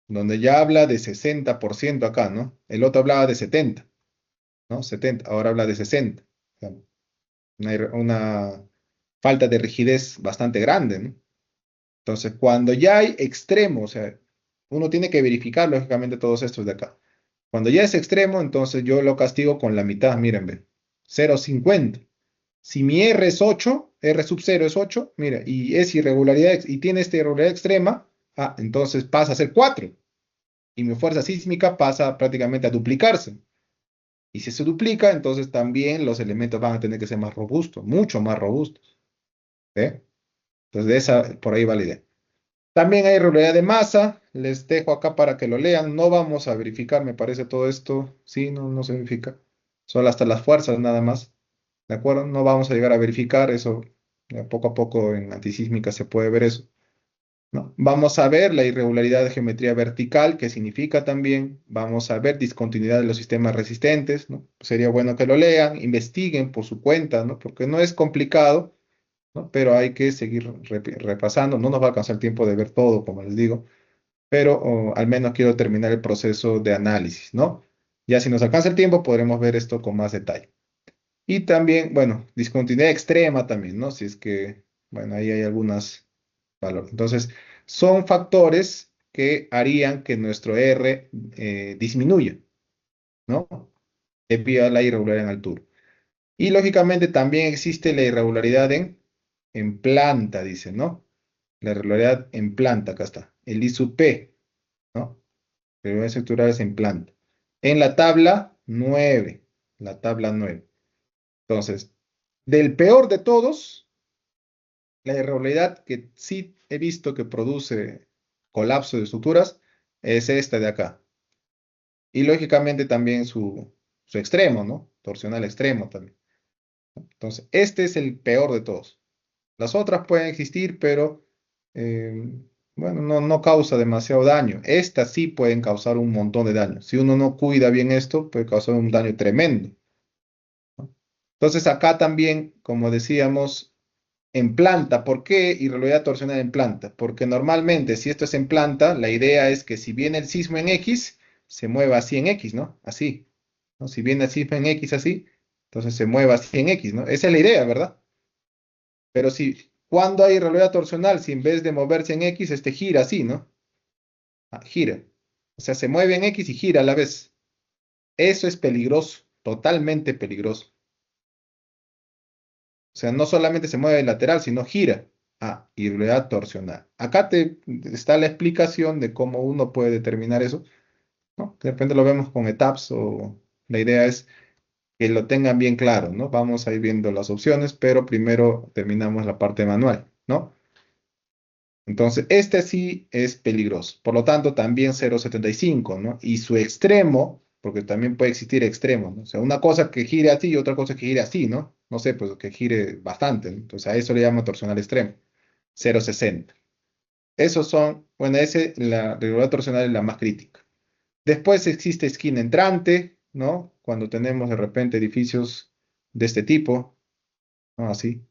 donde ya habla de 60% acá, ¿no? El otro hablaba de 70, ¿no? 70, ahora habla de 60. O sea, una falta de rigidez bastante grande, ¿no? Entonces, cuando ya hay extremos, o sea, uno tiene que verificar lógicamente todos estos de acá. Cuando ya es extremo, entonces yo lo castigo con la mitad, miren, ve, 0,50. Si mi R es 8, R sub 0 es 8, mira, y es irregularidad, y tiene esta irregularidad extrema, entonces pasa a ser 4, y mi fuerza sísmica pasa prácticamente a duplicarse. Y si se duplica, entonces también los elementos van a tener que ser más robustos, mucho más robustos. ¿Eh? Entonces, por ahí va la idea. También hay regularidad de masa, les dejo acá para que lo lean. No vamos a verificar, me parece todo esto. Sí, no, no se verifica. Solo hasta las fuerzas nada más. ¿De acuerdo? No vamos a llegar a verificar eso. Poco a poco en antisísmica se puede ver eso. ¿No? Vamos a ver la irregularidad de geometría vertical, que significa también, vamos a ver discontinuidad de los sistemas resistentes, ¿no? Sería bueno que lo lean, investiguen por su cuenta, ¿no? Porque no es complicado, ¿no? Pero hay que seguir repasando, no nos va a alcanzar el tiempo de ver todo, como les digo, pero al menos quiero terminar el proceso de análisis, ¿no? Ya si nos alcanza el tiempo, podremos ver esto con más detalle. Y también, bueno, discontinuidad extrema también, ¿no? Si es que, bueno, ahí hay algunas valores. Entonces, son factores que harían que nuestro R disminuya, ¿no? Debido a la irregularidad en altura. Y lógicamente también existe la irregularidad en planta, dice, ¿no? La irregularidad en planta, acá está. El I sub P, ¿no? Irregularidades estructurales en planta. En la tabla 9, la tabla 9. Entonces, del peor de todos, la irregularidad que sí he visto que produce colapso de estructuras es esta de acá. Y lógicamente también su extremo, ¿no? Torsional extremo también. Entonces, este es el peor de todos. Las otras pueden existir, pero eh, bueno, no causa demasiado daño. Estas sí pueden causar un montón de daño. Si uno no cuida bien esto, puede causar un daño tremendo. Entonces, acá también, como decíamos, en planta. ¿Por qué irregularidad torsional en planta? Porque normalmente si esto es en planta, la idea es que si viene el sismo en X, se mueva así en X, ¿no? Así, ¿no? Si viene el sismo en X así, entonces se mueva así en X, ¿no? Esa es la idea, ¿verdad? Pero si, cuando hay irregularidad torsional, si en vez de moverse en X, este gira así, ¿no? Gira. O sea, se mueve en X y gira a la vez. Eso es peligroso, totalmente peligroso. O sea, no solamente se mueve lateral, sino gira. Irregularidad torsional. Acá está la explicación de cómo uno puede determinar eso, ¿no? De repente lo vemos con etapas o la idea es que lo tengan bien claro, ¿no? Vamos a ir viendo las opciones, pero primero terminamos la parte manual, ¿no? Entonces, este sí es peligroso. Por lo tanto, también 0,75, ¿no? Y su extremo, porque también puede existir extremos, ¿no? O sea, una cosa que gire así y otra cosa que gire así, ¿no? No sé, pues que gire bastante, ¿no? Entonces, a eso le llama torsional extremo, 0,60. Esos son, bueno, la regularidad torsional es la más crítica. Después existe esquina entrante, ¿no? Cuando tenemos de repente edificios de este tipo, ¿no? Así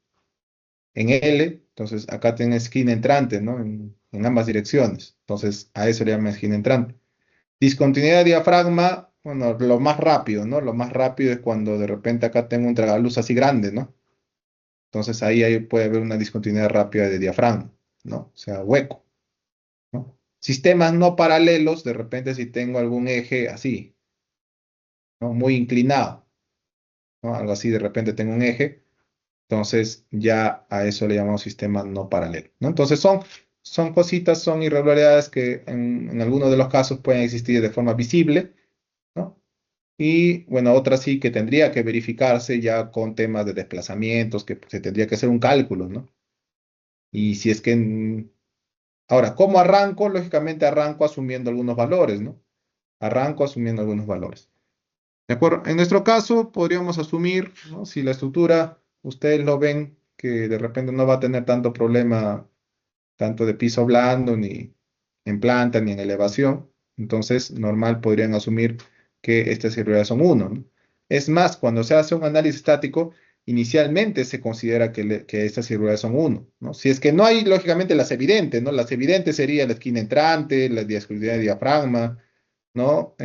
en L, entonces acá tiene esquina entrante, ¿no? En ambas direcciones. Entonces a eso le llaman esquina entrante. Discontinuidad de diafragma, bueno, lo más rápido, ¿no? Lo más rápido es cuando de repente acá tengo un tragaluz así grande, ¿no? Entonces ahí puede haber una discontinuidad rápida de diafragma, ¿no? O sea, hueco, ¿no? Sistemas no paralelos, de repente si tengo algún eje así, ¿no? Muy inclinado, ¿no? Algo así, de repente tengo un eje. Entonces, ya a eso le llamamos sistema no paralelo, ¿no? Entonces, son cositas, son irregularidades que en algunos de los casos pueden existir de forma visible, ¿no? Y, bueno, otras sí que tendría que verificarse ya con temas de desplazamientos, que se tendría que hacer un cálculo, ¿no? Y si es que... Ahora, ¿cómo arranco? Lógicamente arranco asumiendo algunos valores, ¿no? Arranco asumiendo algunos valores. ¿De acuerdo? En nuestro caso, podríamos asumir, ¿no? Si la estructura, ustedes lo ven, que de repente no va a tener tanto problema, tanto de piso blando, ni en planta, ni en elevación. Entonces, normal podrían asumir que estas irregularidades son uno, ¿no? Es más, cuando se hace un análisis estático, inicialmente se considera que estas irregularidades son uno, ¿no? Si es que no hay, lógicamente, las evidentes, ¿no? Las evidentes serían la esquina entrante, la discontinuidad de diafragma, ¿no?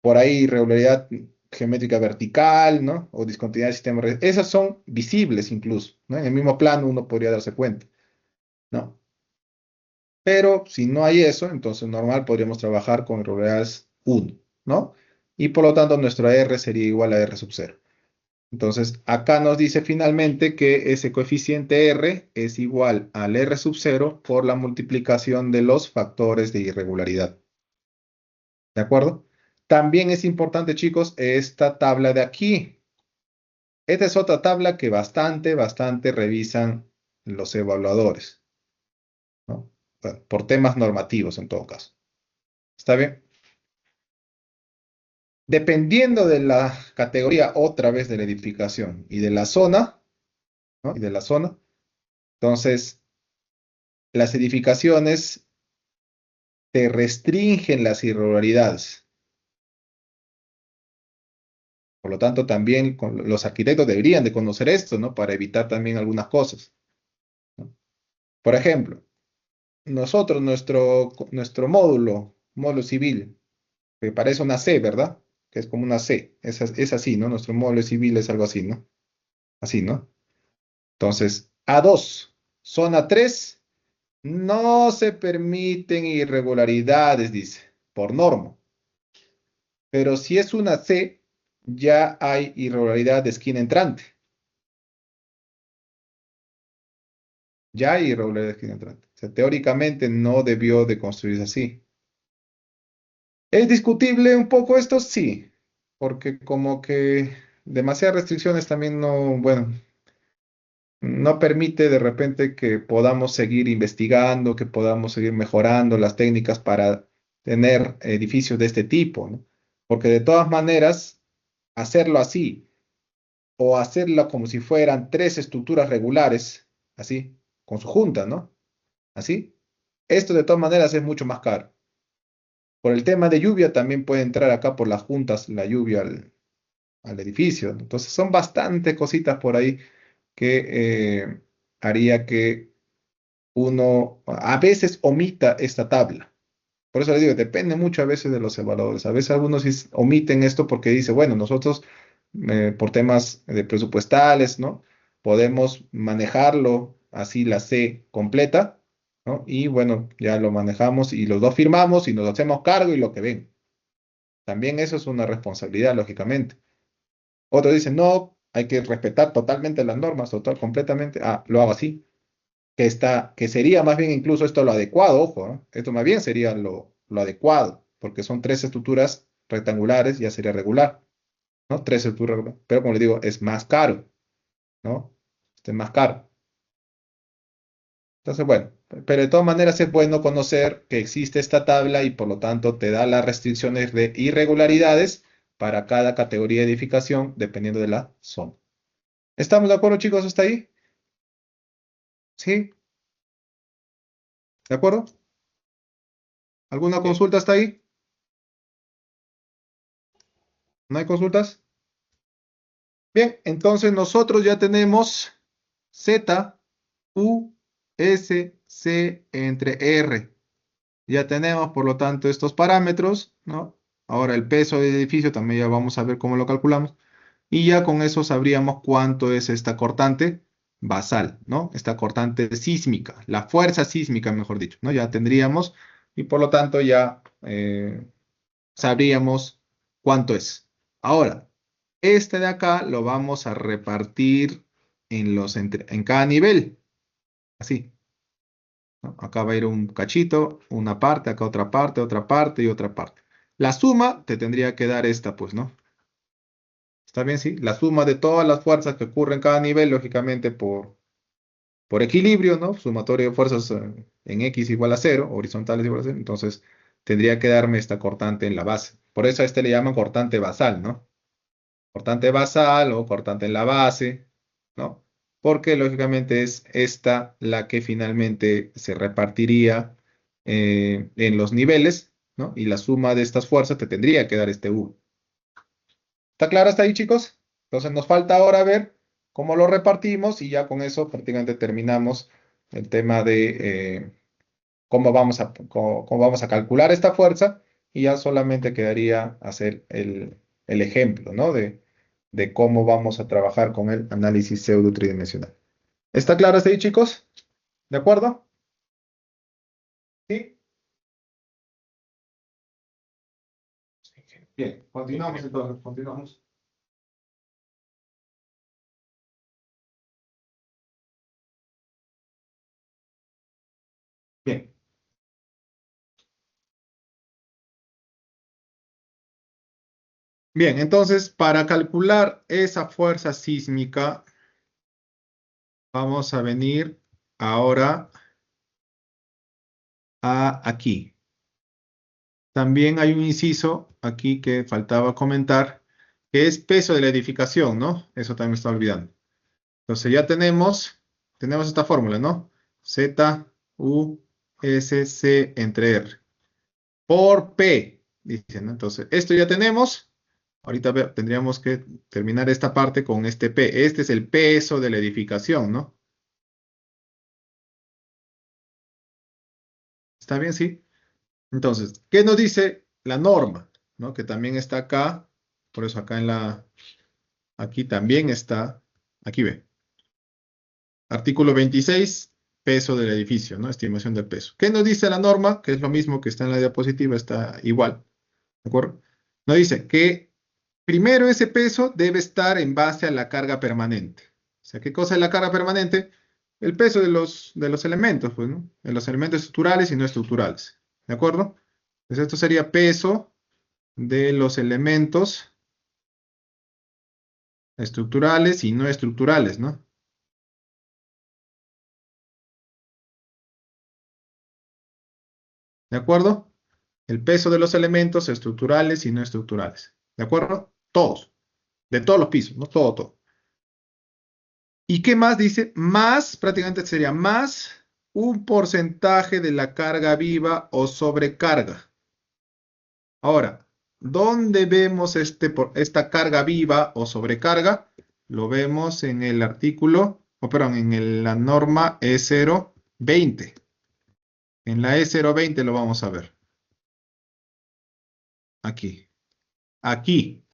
Por ahí irregularidad geométrica vertical, ¿no? O discontinuidad del sistema. Esas son visibles incluso, ¿no? En el mismo plano uno podría darse cuenta, ¿no? Pero si no hay eso, entonces normal podríamos trabajar con irregularidades 1, ¿no? Y por lo tanto nuestro R sería igual a R sub 0. Entonces acá nos dice finalmente que ese coeficiente R es igual al R sub 0 por la multiplicación de los factores de irregularidad. ¿De acuerdo? También es importante, chicos, esta tabla de aquí. Esta es otra tabla que bastante revisan los evaluadores, ¿no? Bueno, por temas normativos en todo caso. ¿Está bien? Dependiendo de la categoría otra vez de la edificación y de la zona, ¿no? Y de la zona, entonces las edificaciones te restringen las irregularidades. Por lo tanto, también los arquitectos deberían de conocer esto, ¿no? Para evitar también algunas cosas, ¿no? Por ejemplo, nosotros, nuestro módulo civil, que parece una C, ¿verdad? Que es como una C, es así, ¿no? Nuestro módulo civil es algo así, ¿no? Así, ¿no? Entonces, A2, zona 3, no se permiten irregularidades, dice, por norma. Pero si es una C, ya hay irregularidad de esquina entrante. Ya hay irregularidad de esquina entrante. O sea, teóricamente no debió de construirse así. ¿Es discutible un poco esto? Sí, porque como que demasiadas restricciones también no, bueno, no permite de repente que podamos seguir investigando, que podamos seguir mejorando las técnicas para tener edificios de este tipo, ¿no? Porque de todas maneras, hacerlo así o hacerlo como si fueran tres estructuras regulares, así, con su junta, ¿no? Así, esto de todas maneras es mucho más caro. Por el tema de lluvia también puede entrar acá por las juntas la lluvia al edificio, ¿no? Entonces son bastantes cositas por ahí que haría que uno a veces omita esta tabla. Por eso les digo, depende mucho a veces de los evaluadores. A veces algunos sí omiten esto porque dice, bueno, nosotros por temas de presupuestales, ¿no? podemos manejarlo así la C completa, ¿no? Y bueno, ya lo manejamos y los dos firmamos y nos hacemos cargo y lo que ven. También eso es una responsabilidad, lógicamente. Otros dicen, no, hay que respetar totalmente las normas, total, completamente. Ah, lo hago así. Que sería más bien incluso esto lo adecuado, ojo, ¿no? Esto más bien sería lo adecuado, porque son tres estructuras rectangulares, ya sería regular, ¿no? Tres estructuras regulares. Pero como les digo, es más caro, ¿no? Este es más caro. Entonces, bueno, pero de todas maneras es bueno conocer que existe esta tabla y por lo tanto te da las restricciones de irregularidades para cada categoría de edificación dependiendo de la zona. ¿Estamos de acuerdo, chicos, hasta ahí? ¿Sí? ¿De acuerdo? ¿Alguna Sí. consulta hasta ahí? ¿No hay consultas? Bien, entonces nosotros ya tenemos Z, U, S, C entre R. Ya tenemos, por lo tanto, estos parámetros, ¿no? Ahora el peso del edificio también ya vamos a ver cómo lo calculamos. Y ya con eso sabríamos cuánto es esta cortante basal, ¿no? Esta cortante sísmica, la fuerza sísmica, mejor dicho, ¿no? Ya tendríamos y por lo tanto ya sabríamos cuánto es. Ahora, este de acá lo vamos a repartir en cada nivel, así, ¿no? Acá va a ir un cachito, una parte, acá otra parte y otra parte. La suma te tendría que dar esta, pues, ¿no? ¿Está bien? Sí. La suma de todas las fuerzas que ocurren en cada nivel, lógicamente por equilibrio, ¿no? Sumatorio de fuerzas en X igual a cero, horizontales igual a cero. Entonces, tendría que darme esta cortante en la base. Por eso a este le llaman cortante basal, ¿no? Cortante basal o cortante en la base, ¿no? Porque lógicamente es esta la que finalmente se repartiría en los niveles, ¿no? Y la suma de estas fuerzas te tendría que dar este U. ¿Está claro hasta ahí, chicos? Entonces nos falta ahora ver cómo lo repartimos y ya con eso prácticamente terminamos el tema de cómo vamos a calcular esta fuerza y ya solamente quedaría hacer el ejemplo, ¿no? De cómo vamos a trabajar con el análisis pseudo tridimensional. ¿Está claro hasta ahí, chicos? ¿De acuerdo? Sí. Bien, continuamos entonces, continuamos. Bien. Bien, entonces para calcular esa fuerza sísmica, vamos a venir ahora a aquí. También hay un inciso aquí que faltaba comentar, que es peso de la edificación, ¿no? Eso también me está olvidando. Entonces ya tenemos esta fórmula, ¿no? Z, U, S, C entre R. Por P, dicen, ¿no? Entonces, esto ya tenemos. Ahorita tendríamos que terminar esta parte con este P. Este es el peso de la edificación, ¿no? ¿Está bien? Sí. Entonces, ¿qué nos dice la norma? ¿No? Que también está acá. Por eso acá aquí también está. Aquí ve. Artículo 26, peso del edificio, ¿no? Estimación del peso. ¿Qué nos dice la norma? Que es lo mismo que está en la diapositiva, está igual. ¿De acuerdo? Nos dice que primero ese peso debe estar en base a la carga permanente. O sea, ¿qué cosa es la carga permanente? El peso de los elementos, pues, ¿no? De los elementos estructurales y no estructurales. ¿De acuerdo? Entonces esto sería peso de los elementos estructurales y no estructurales, ¿no? ¿De acuerdo? El peso de los elementos estructurales y no estructurales. ¿De acuerdo? Todos. De todos los pisos, ¿no? Todo, todo. ¿Y qué más dice? Más, prácticamente sería más un porcentaje de la carga viva o sobrecarga. Ahora, ¿dónde vemos esta carga viva o sobrecarga? Lo vemos en el artículo, perdón, la norma E020. En la E020 lo vamos a ver. Aquí. Aquí.